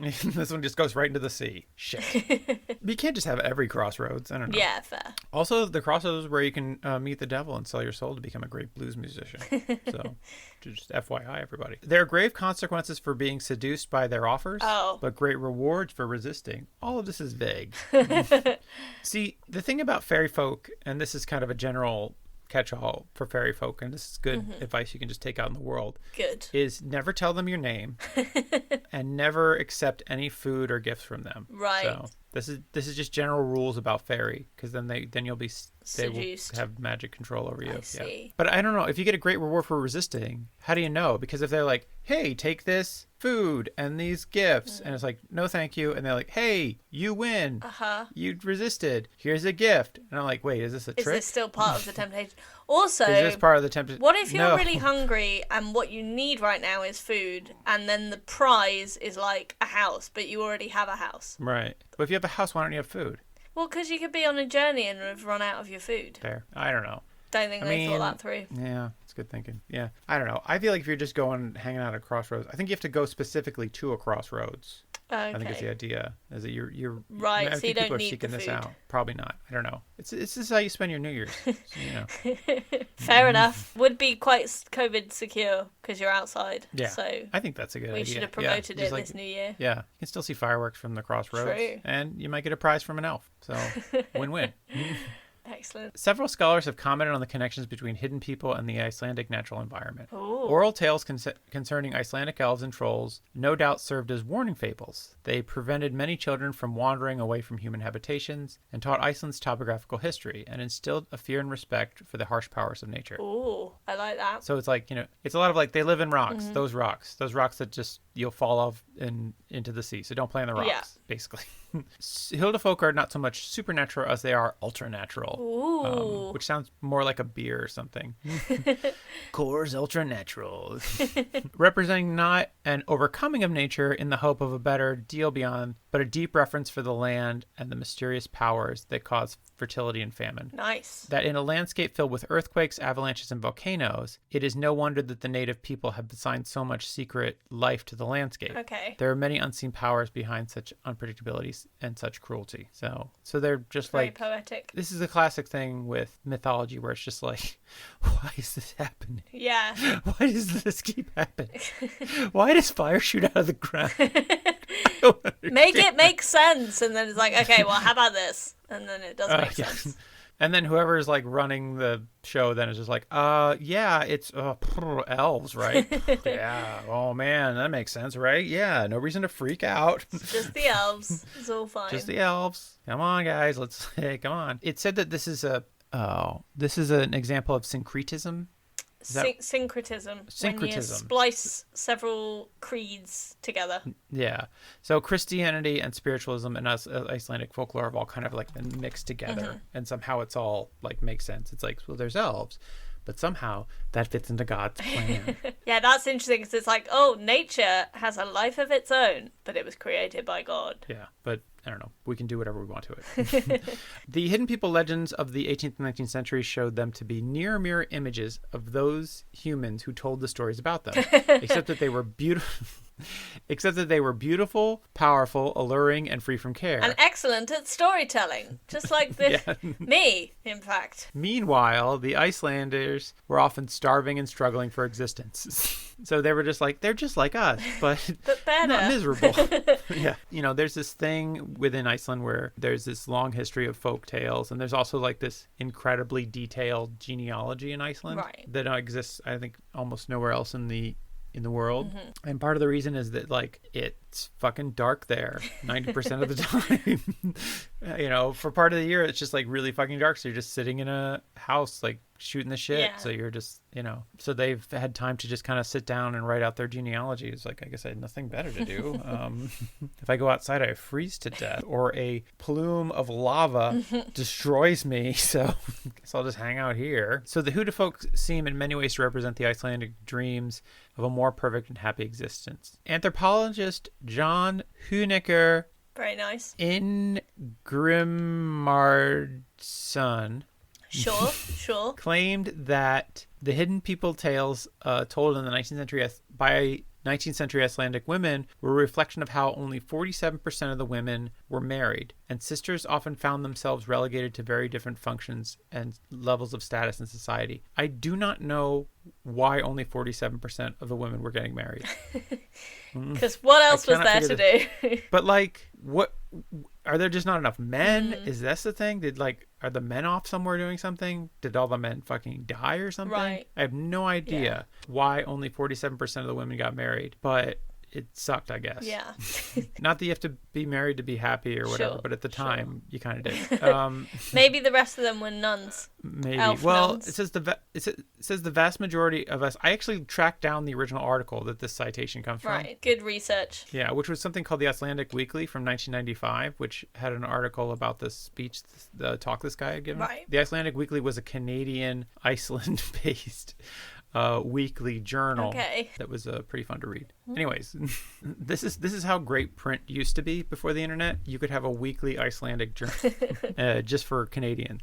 This one just goes right into the sea. Shit. But you can't just have every crossroads. I don't know. Yeah, fair. Also, the crossroads where you can meet the devil and sell your soul to become a great blues musician. So just FYI, everybody. There are grave consequences for being seduced by their offers, but great rewards for resisting. All of this is vague. See, the thing about fairy folk, and this is kind of a general catch-all for fairy folk, and this is good advice you can just take out in the world. Good. Is never tell them your name and never accept any food or gifts from them. Right. So this is just general rules about fairy, because then you'll be seduced. They will have magic control over you. I see. But I don't know if you get a great reward for resisting. How do you know? Because if they're like, hey, take this food and these gifts. And it's like, no, thank you. And they're like, hey, you win. You resisted. Here's a gift. And I'm like, wait, is this a trick? Is this still part of the temptation? Also, is this part of the temptation? What if you're really hungry and what you need right now is food, and then the prize is like a house, but you already have a house? Right. But if you have a house, why don't you have food? Well, because you could be on a journey and have run out of your food. Fair. I don't know. Don't think they thought that through. Yeah, it's good thinking. Yeah. I don't know. I feel like if you're just going, hanging out at crossroads, I think you have to go specifically to a crossroads. Okay. I think it's the idea. Is that you're right, I so think you people don't are need seeking the this food. out. Probably not. I don't know. This is how you spend your New Year's. So, Fair enough. Would be quite COVID secure because you're outside. Yeah. So I think that's a good idea. We should have promoted it this New Year. Yeah. You can still see fireworks from the crossroads. True. And you might get a prize from an elf. So win-win. Excellent. Several scholars have commented on the connections between hidden people and the Icelandic natural environment. Ooh. Oral tales concerning Icelandic elves and trolls no doubt served as warning fables. They prevented many children from wandering away from human habitations and taught Iceland's topographical history and instilled a fear and respect for the harsh powers of nature. Ooh, I like that. So it's like, it's a lot of like, they live in rocks, those rocks that just you'll fall off into the sea. So don't play in the rocks, basically. Huldufólk are not so much supernatural as they are ultranatural, which sounds more like a beer or something. Coors Ultranatural. Representing not an overcoming of nature in the hope of a better deal beyond, but a deep reference for the land and the mysterious powers that cause fertility and famine. Nice. That in a landscape filled with earthquakes, avalanches, and volcanoes, it is no wonder that the native people have assigned so much secret life to the landscape. Okay. There are many unseen powers behind such unpredictability and such cruelty. So they're just very like poetic. This is a classic thing with mythology where it's just like, why is this happening? Yeah. Why does this keep happening? Why does fire shoot out of the ground? Make it make sense, and then it's like, okay, well, how about this? And then it does make sense. And then whoever is like running the show then is just like, yeah, it's elves, right? Yeah. Oh man, that makes sense, right? Yeah. No reason to freak out. It's just the elves. It's all fine. Just the elves. Come on, guys. Come on. It said that this is an example of syncretism. Syncretism. When you splice several creeds together. Yeah. So Christianity and spiritualism and Icelandic folklore have all kind of like been mixed together, and somehow it's all like makes sense. It's like, well, there's elves, but somehow that fits into God's plan. Yeah, that's interesting because it's like, oh, nature has a life of its own, but it was created by God. Yeah, but I don't know. We can do whatever we want to it. The hidden people legends of the 18th and 19th centuries showed them to be near mirror images of those humans who told the stories about them, except that they were beautiful. Except that they were beautiful, powerful, alluring, and free from care. And excellent at storytelling. Just like me, in fact. Meanwhile, the Icelanders were often starving and struggling for existence. So they were just like, they're just like us, but better. Not miserable. Yeah. There's this thing within Iceland where there's this long history of folk tales, and there's also like this incredibly detailed genealogy in Iceland that exists, I think, almost nowhere else in the world. And part of the reason is that like it's fucking dark there 90% of the time. For part of the year it's just like really fucking dark, so you're just sitting in a house like shooting the shit. So you're just so they've had time to just kind of sit down and write out their genealogies. Like, I guess I had nothing better to do. If I go outside I freeze to death, or a plume of lava destroys me, so I guess I'll just hang out here. So the Huldufólk seem in many ways to represent the Icelandic dreams of a more perfect and happy existence. Anthropologist John Huneker, very nice, Ingrimarsson, sure, claimed that the hidden people tales told in the 19th century by 19th century Icelandic women were a reflection of how only 47% of the women were married, and sisters often found themselves relegated to very different functions and levels of status in society. I do not know why only 47% of the women were getting married. Because what else was there to do? But like, what are there just not enough men? Is this the thing? Are the men off somewhere doing something? Did all the men fucking die or something? Right. I have no idea why only 47% of the women got married. But it sucked, I guess. Yeah. Not that you have to be married to be happy or whatever, Sure, but at the time, you kind of did. Maybe the rest of them were nuns. Maybe. Elf Well, nuns. it says the vast majority of us. I actually tracked down the original article that this citation comes from. Right. Good research. Yeah, which was something called the Icelandic Weekly from 1995, which had an article about the speech, the talk this guy had given. Right. The Icelandic Weekly was a Canadian, Iceland-based weekly journal that was pretty fun to read. Anyways, this is how great print used to be before the internet. You could have a weekly Icelandic journal just for Canadians.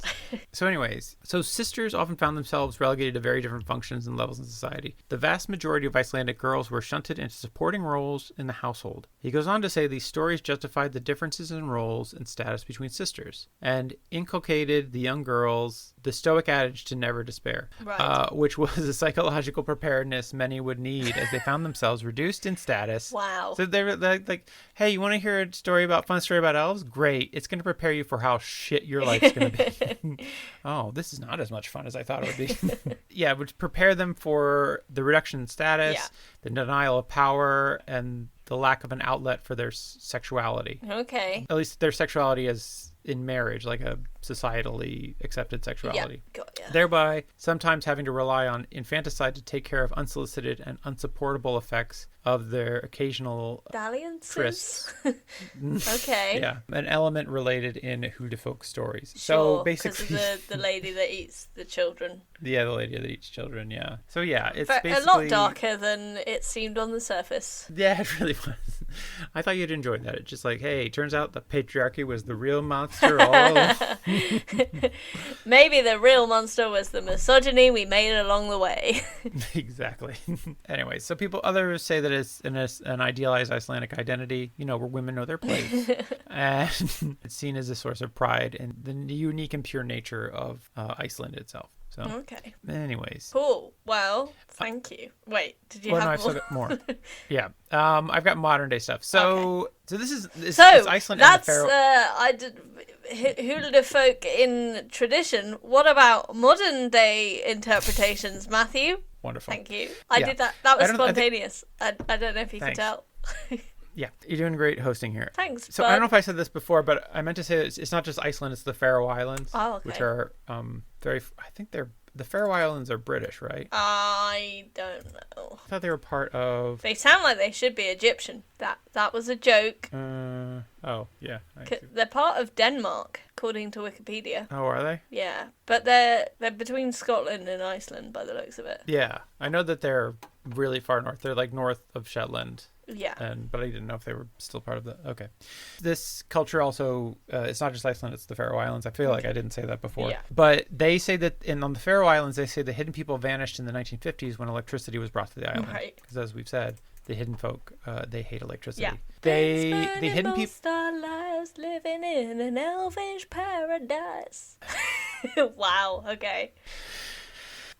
So anyways, sisters often found themselves relegated to very different functions and levels in society. The vast majority of Icelandic girls were shunted into supporting roles in the household. He goes on to say these stories justified the differences in roles and status between sisters and inculcated the young girls the Stoic adage to never despair, which was a psychological preparedness many would need as they found themselves reduced in status. Wow. So they were like, hey, you want to hear a fun story about elves? Great. It's going to prepare you for how shit your life's going to be. Oh, this is not as much fun as I thought it would be. Yeah, it would prepare them for the reduction in status, the denial of power, and the lack of an outlet for their sexuality. Okay. At least their sexuality as in marriage, like a societally accepted sexuality. Thereby sometimes having to rely on infanticide to take care of unsolicited and unsupportable effects of their occasional trysts. Okay. Yeah, an element related in Huldufólk stories. Sure, so basically, the lady that eats the children. Yeah, the lady that eats children. Yeah. So yeah, it's but basically a lot darker than it seemed on the surface. Yeah, it really was. I thought you'd enjoy that. It's just like, hey, turns out the patriarchy was the real monster all along. Maybe the real monster was the misogyny we made along the way. Exactly. Anyway, so others say that it's an idealized Icelandic identity, where women know their place. And it's seen as a source of pride in the unique and pure nature of Iceland itself. So, okay. Anyways. Cool. Well, thank you. Wait, did you have more? I've still got more. Yeah. I've got modern day stuff. So this is Iceland that's, and the Faroe. Huldufólk in tradition. What about modern day interpretations, Matthew? Wonderful. Thank you. I did that. That was spontaneous. I don't know if you can tell. Yeah, you're doing great hosting here. Thanks. So I don't know if I said this before, but I meant to say it's not just Iceland; it's the Faroe Islands, which are very. I think the Faroe Islands are British, right? I don't know. I thought they were part of. They sound like they should be Egyptian. That was a joke. Oh yeah. They're part of Denmark, according to Wikipedia. Oh, are they? Yeah, but they're between Scotland and Iceland by the looks of it. Yeah, I know that they're really far north. They're like north of Shetland. Yeah. But I didn't know if they were still part of the... Okay. This culture also... it's not just Iceland, it's the Faroe Islands. I feel like I didn't say that before. Yeah. But they say that... on the Faroe Islands, they say the hidden people vanished in the 1950s when electricity was brought to the island. Right. Because as we've said, the hidden folk, they hate electricity. Yeah. The hidden people... our lives living in an elvish paradise. Wow, okay.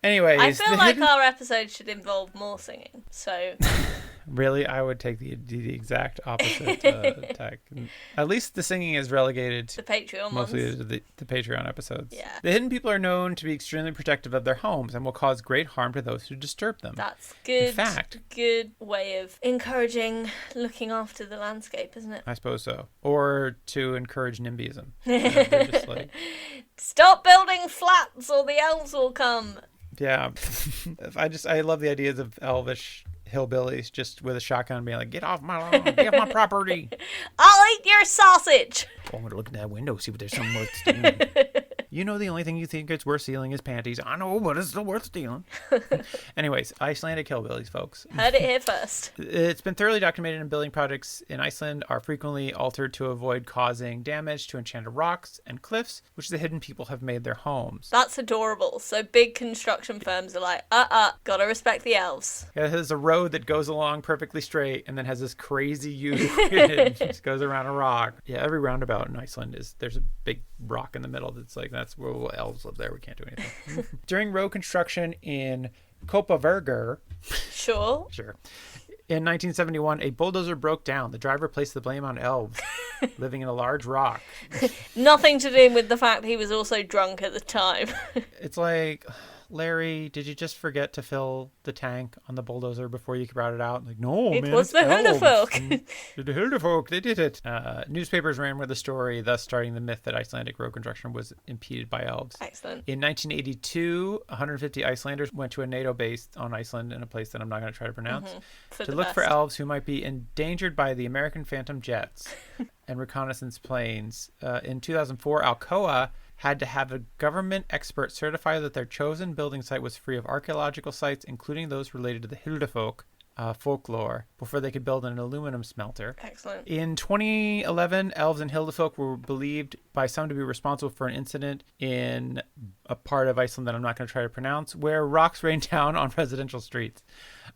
Anyways... I feel like our episode should involve more singing, so... Really, I would take the exact opposite tack. At least the singing is relegated to the Patreon mostly ones. to the Patreon episodes. Yeah. The hidden people are known to be extremely protective of their homes and will cause great harm to those who disturb them. That's good. In fact, good way of encouraging looking after the landscape, isn't it? I suppose so. Or to encourage NIMBYism. They're just like, stop building flats or the elves will come. Yeah. I love the ideas of elvish hillbillies just with a shotgun being like, get off my lawn, get off my property. I'll eat your sausage. I'm going to look in that window, see if there's something worth stealing. You know, the only thing you think it's worth stealing is panties. I know, but it's still worth stealing. Anyways, Icelandic hillbillies, folks. Heard it here first. It's been thoroughly documented in building projects in Iceland are frequently altered to avoid causing damage to enchanted rocks and cliffs, which the hidden people have made their homes. That's adorable. So big construction firms are like, gotta respect the elves. Yeah, there's a road that goes along perfectly straight and then has this crazy U and it just goes around a rock. Yeah, every roundabout in Iceland there's a big rock in the middle that's like, that's where elves live there. We can't do anything. During road construction in Kopaverger. Sure. In 1971, a bulldozer broke down. The driver placed the blame on elves living in a large rock. Nothing to do with the fact he was also drunk at the time. It's like Larry, did you just forget to fill the tank on the bulldozer before you brought it out? Like, no, it man, was the Huldufólk. The Huldufólk, they did it. Newspapers ran with the story, thus starting the myth that Icelandic road construction was impeded by elves. Excellent. In 1982, 150 Icelanders went to a NATO base on Iceland in a place that I'm not going to try to pronounce to look for elves who might be endangered by the American Phantom jets and reconnaissance planes. In 2004, Alcoa had to have a government expert certify that their chosen building site was free of archaeological sites, including those related to the Huldufólk folklore, before they could build an aluminum smelter. Excellent. In 2011, elves and Huldufólk were believed by some to be responsible for an incident in a part of Iceland that I'm not going to try to pronounce, where rocks rained down on residential streets.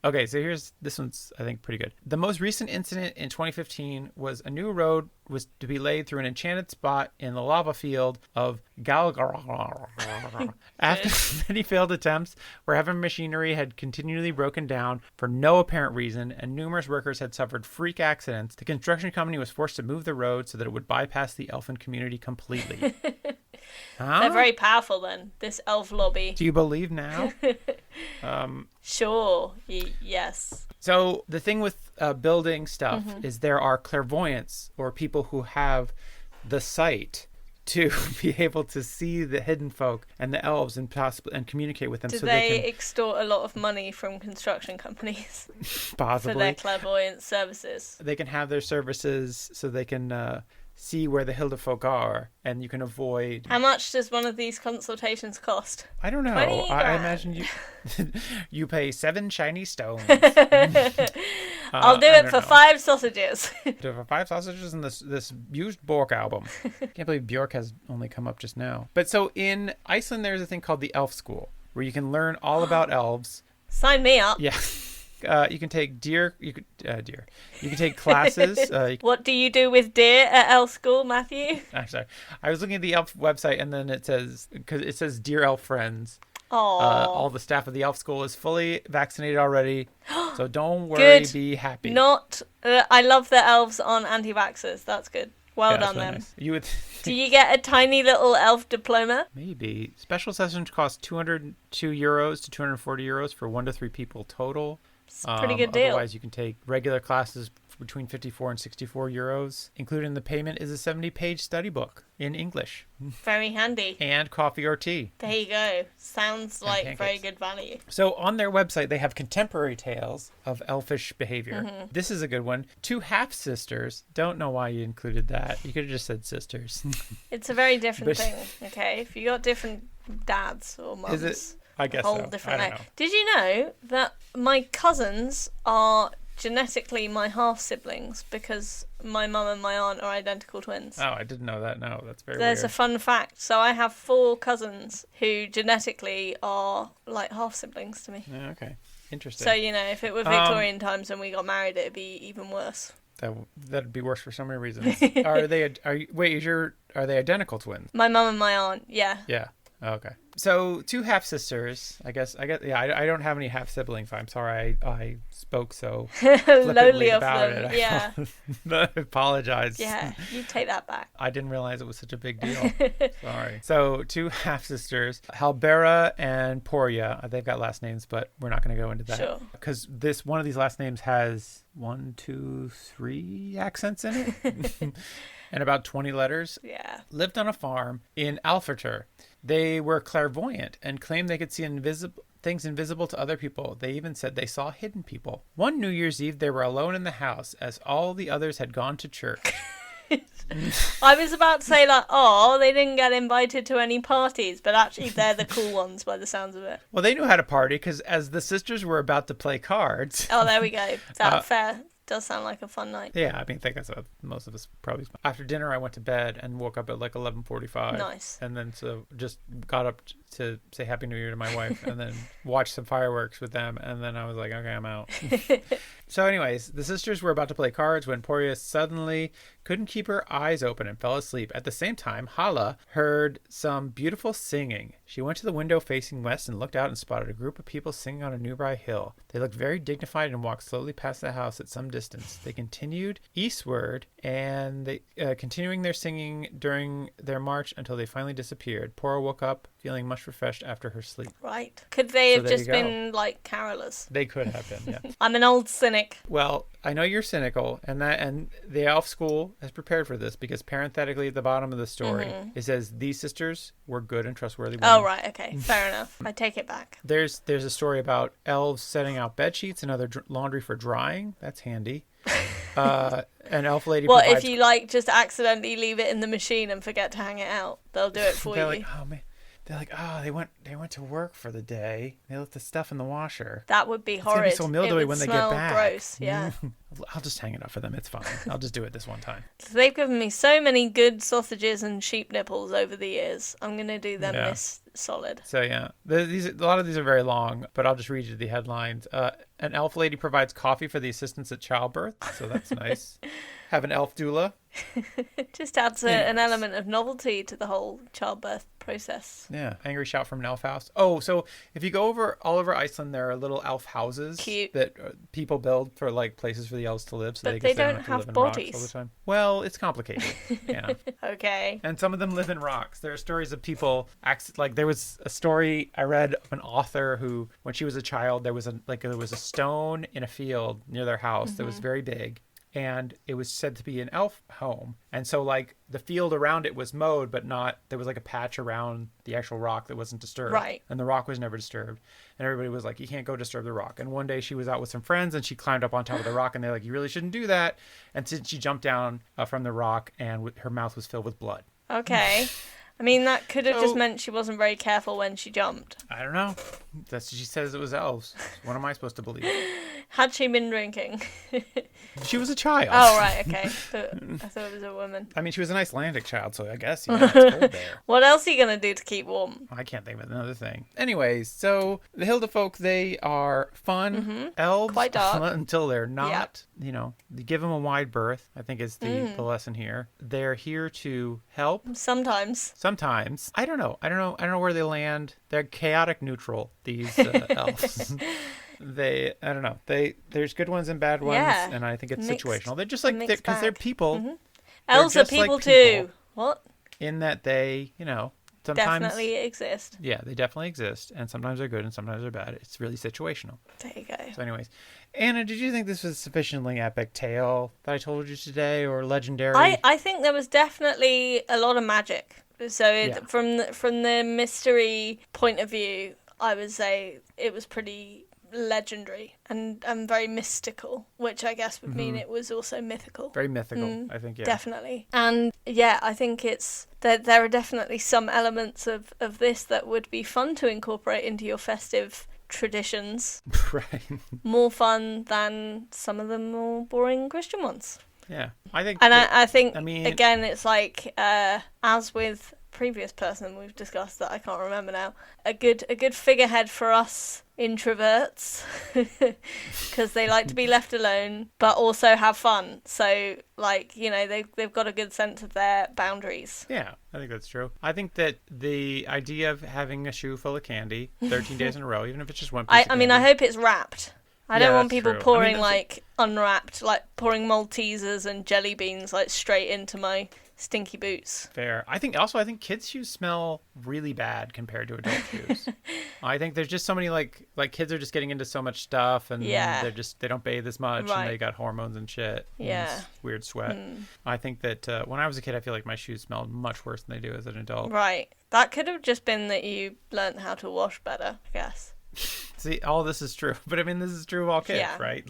Okay, so this one's, I think, pretty good. The most recent incident in 2015 was a new road was to be laid through an enchanted spot in the lava field of Galgar. After many failed attempts, where heavy machinery had continually broken down for no apparent reason, and numerous workers had suffered freak accidents, the construction company was forced to move the road so that it would bypass the elfin community completely. Huh? They're very powerful then, this elf lobby. Do you believe now? Sure. Yes. So the thing with building stuff is there are clairvoyants, or people who have the sight to be able to see the hidden folk and the elves and communicate with them. Do they extort a lot of money from construction companies? Possibly. For their clairvoyant services. They can have their services so they can see where the Huldufólk are, and you can avoid... How much does one of these consultations cost? I don't know. I imagine you you pay 7 shiny stones. I'll do it for 5 sausages. Do it for 5 sausages and this used Bjork album. Can't believe Bjork has only come up just now. But so in Iceland, there's a thing called the Elf School, where you can learn all about elves. Sign me up. Yeah. You can take deer. You can take classes. What do you do with deer at elf school, Matthew? I'm sorry. I was looking at the elf website, and then it says dear elf friends. All the staff of the elf school is fully vaccinated already, so don't worry. Good. Be happy. I love the elves on anti-vaxxers. That's good. Well done, really them. Nice. You would. Do you get a tiny little elf diploma? Maybe. Special sessions cost €202 to €240 for 1 to 3 people total. It's a pretty good deal. Otherwise, you can take regular classes between 54 and 64 euros. Included in the payment is a 70-page study book in English. Very handy. And coffee or tea. There you go. Sounds like very good value. So on their website, they have contemporary tales of elfish behavior. This is a good one. 2 half-sisters. Don't know why you included that. You could have just said sisters. It's a very different thing, okay? If you got different dads or mums. Is it? I guess whole so. different I don't know. Did you know that my cousins are genetically my half siblings because my mum and my aunt are identical twins? Oh, I didn't know that. No, that's very There's weird. a fun fact. So I have 4 cousins who genetically are like half siblings to me. Yeah, okay. Interesting. So, if it were Victorian times when we got married, it'd be even worse. That'd be worse for so many reasons. Are they identical twins? My mum and my aunt, yeah. Yeah. Okay. So 2 half sisters. I don't have any half siblings. I'm sorry. I spoke so lowly of about them. it. Yeah. I apologize. Yeah, you take that back. I didn't realize it was such a big deal. Sorry. So 2 half sisters, Halbera and Poria. They've got last names, but we're not going to go into that. Sure. Because one of these last names has 1, 2, 3 accents in it. And about 20 letters. Yeah. Lived on a farm in Alfretur. They were clairvoyant and claimed they could see things invisible to other people. They even said they saw hidden people. One New Year's Eve, they were alone in the house as all the others had gone to church. I was about to say, they didn't get invited to any parties, but actually they're the cool ones by the sounds of it. Well, they knew how to party because as the sisters were about to play cards... Oh, there we go. Is that fair? Does sound like a fun night. Yeah, I think that's what most of us probably... After dinner, I went to bed and woke up at 11:45. Nice. And then so just got up to say Happy New Year to my wife and then watched some fireworks with them. And then I was like, okay, I'm out. So anyways, the sisters were about to play cards when Poria suddenly couldn't keep her eyes open and fell asleep. At the same time, Hala heard some beautiful singing. She went to the window facing west and looked out and spotted a group of people singing on a nearby hill. They looked very dignified and walked slowly past the house at some distance. They continued eastward and continuing their singing during their march until they finally disappeared. Poria woke up feeling much washed, refreshed after her sleep. Right. Could they have just been like carolers? They could have been, yeah. I'm an old cynic. Well, I know you're cynical, and the elf school has prepared for this because parenthetically at the bottom of the story, it says these sisters were good and trustworthy women. Oh, right. Okay. Fair enough. I take it back. There's a story about elves setting out bed sheets and other laundry for drying. That's handy. An elf lady What if you like just accidentally leave it in the machine and forget to hang it out? They'll do it for you. Like, oh man. They're like, oh, they went to work for the day. They left the stuff in the washer. That would be horrid. It's gonna be so mildewy when they get back. Gross, yeah. I'll just hang it up for them. It's fine. I'll just do it this one time. So they've given me so many good sausages and sheep nipples over the years. I'm gonna do them this solid. So yeah, a lot of these are very long, but I'll just read you the headlines. An elf lady provides coffee for the assistants at childbirth, so that's nice. Have an elf doula. Just adds an element of novelty to the whole childbirth process. Yeah. Angry shout from an elf house. Oh, so if you go all over Iceland, there are little elf houses that people build for like places for the elves to live. So but they don't have bodies all the time. Well, it's complicated. Yeah. Okay. And some of them live in rocks. There are stories of people like there was a story I read of an author who, when she was a child, there was a stone in a field near their house that was very big. And it was said to be an elf home. And so, like, the field around it was mowed, but there was, like, a patch around the actual rock that wasn't disturbed. Right. And the rock was never disturbed. And everybody was like, you can't go disturb the rock. And one day she was out with some friends, and she climbed up on top of the rock, and they're like, you really shouldn't do that. And so she jumped down from the rock, and her mouth was filled with blood. Okay. I mean, that could have just meant she wasn't very careful when she jumped. I don't know. She says it was elves. What am I supposed to believe? Had she been drinking? She was a child. Oh, right, okay. I thought it was a woman. I mean, she was an Icelandic child, so I guess, it's cold there. What else are you going to do to keep warm? I can't think of another thing. Anyways, so the Huldufólk, they are fun. Elves, quite dark. Until they're not. Yep. You give them a wide berth, I think is the lesson here. They're here to help. Sometimes. I don't know where they land. They're chaotic neutral, these elves. I don't know. There's good ones and bad ones, and I think it's situational. They're just like, because they're people. Mm-hmm. Elves are people too. What? In that they, sometimes definitely exist. Yeah, they definitely exist, and sometimes they're good and sometimes they're bad. It's really situational. There you go. So anyways, Anna, did you think this was a sufficiently epic tale that I told you today, or legendary? I think there was definitely a lot of magic. So from the mystery point of view, I would say it was pretty legendary and very mystical, which I guess would mean it was also mythical. Very mythical, I think, yeah. Definitely. And yeah, I think it's that there are definitely some elements of this that would be fun to incorporate into your festive traditions. Right. More fun than some of the more boring Christian ones. Yeah, I think. And I think, again, it's like, as with previous person we've discussed that I can't remember now, a good figurehead for us introverts, because they like to be left alone but also have fun. So, like, they've got a good sense of their boundaries. Yeah, I think that's true. I think that the idea of having a shoe full of candy 13 days in a row, even if it's just one piece of candy. I hope it's wrapped. I don't want people pouring unwrapped, like pouring Maltesers and jelly beans like straight into my stinky boots. Fair. I think kids' shoes smell really bad compared to adult shoes. I think there's just so many like kids are just getting into so much stuff, and they don't bathe as much, and they got hormones and shit. Yeah. And weird sweat. I think that when I was a kid, I feel like my shoes smelled much worse than they do as an adult. Right. That could have just been that you learned how to wash better, I guess. See, all this is true, but I mean, this is true of all kids, right?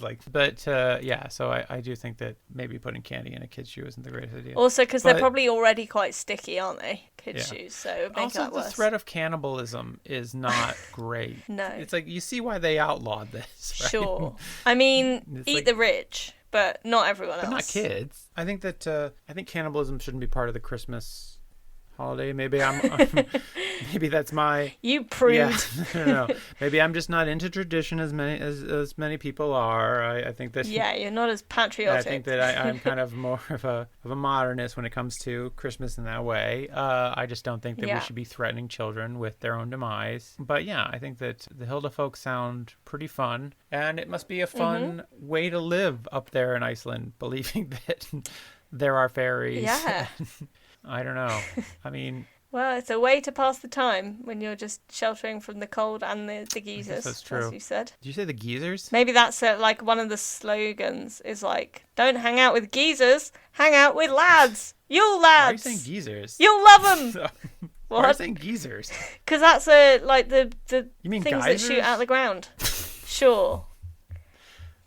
So I do think that maybe putting candy in a kid's shoe isn't the greatest idea. Also, because they're probably already quite sticky, aren't they? Kids' shoes, so it would make that worse. The threat of cannibalism is not great. No. It's like, you see why they outlawed this, right? Sure. I mean, eat the rich, but not everyone else. But not kids. I think that cannibalism shouldn't be part of the Christmas holiday. Maybe maybe that's my you prude. Yeah, no. Maybe I'm just not into tradition as many people are. I think that you're not as patriotic. I think that I'm kind of more of a modernist when it comes to Christmas in that way. I just don't think that we should be threatening children with their own demise. But yeah, I think that the Huldufólk sound pretty fun, and it must be a fun way to live up there in Iceland, believing that there are fairies. Yeah. I don't know. I mean, Well, it's a way to pass the time when you're just sheltering from the cold and the geezers, that's true. as you said. Did you say the geezers? Maybe that's like one of the slogans is like, don't hang out with geezers, hang out with lads. You lads. Why are you saying geezers? You'll love them. Why are you saying geezers? Because that's like the you mean things geysers? that shoot out the ground. Sure.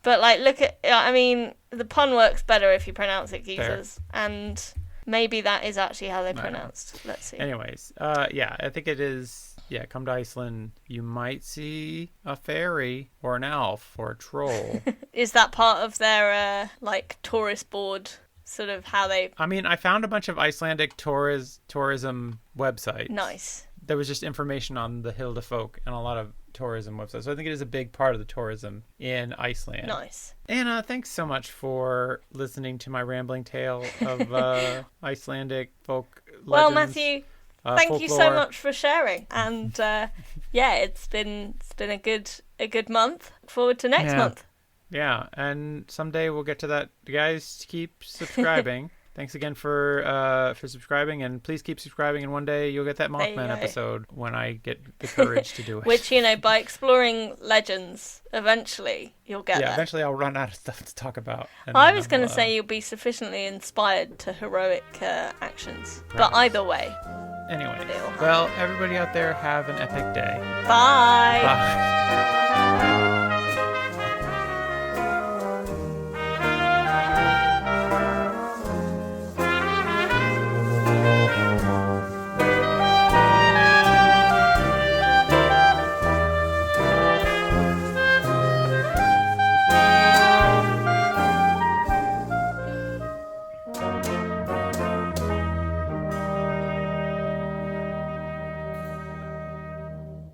But like, look at, I mean, the pun works better if you pronounce it geezers. Fair. And maybe that is actually how they're pronounced. Let's see. Anyways, yeah, I think it is. Yeah, come to Iceland. You might see a fairy or an elf or a troll. Is that part of their like tourist board? Sort of how they... I mean, I found a bunch of Icelandic tourism websites. Nice. There was just information on the Huldufólk and a lot of tourism websites. So I think it is a big part of the tourism in Iceland. Nice. Anna, thanks so much for listening to my rambling tale of Icelandic folk legends. Well, Matthew, thank folklore. You so much for sharing. And yeah, it's been a good month. Look forward to next month. Yeah, and someday we'll get to that. Guys, keep subscribing. Thanks again for subscribing, and please keep subscribing, and one day you'll get that Mothman episode when I get the courage to do it. Which, by exploring legends, eventually you'll get there. Yeah, eventually I'll run out of stuff to talk about. I was going to say you'll be sufficiently inspired to heroic actions. Perhaps. But either way. Anyway, well, everybody out there, have an epic day. Bye! Bye.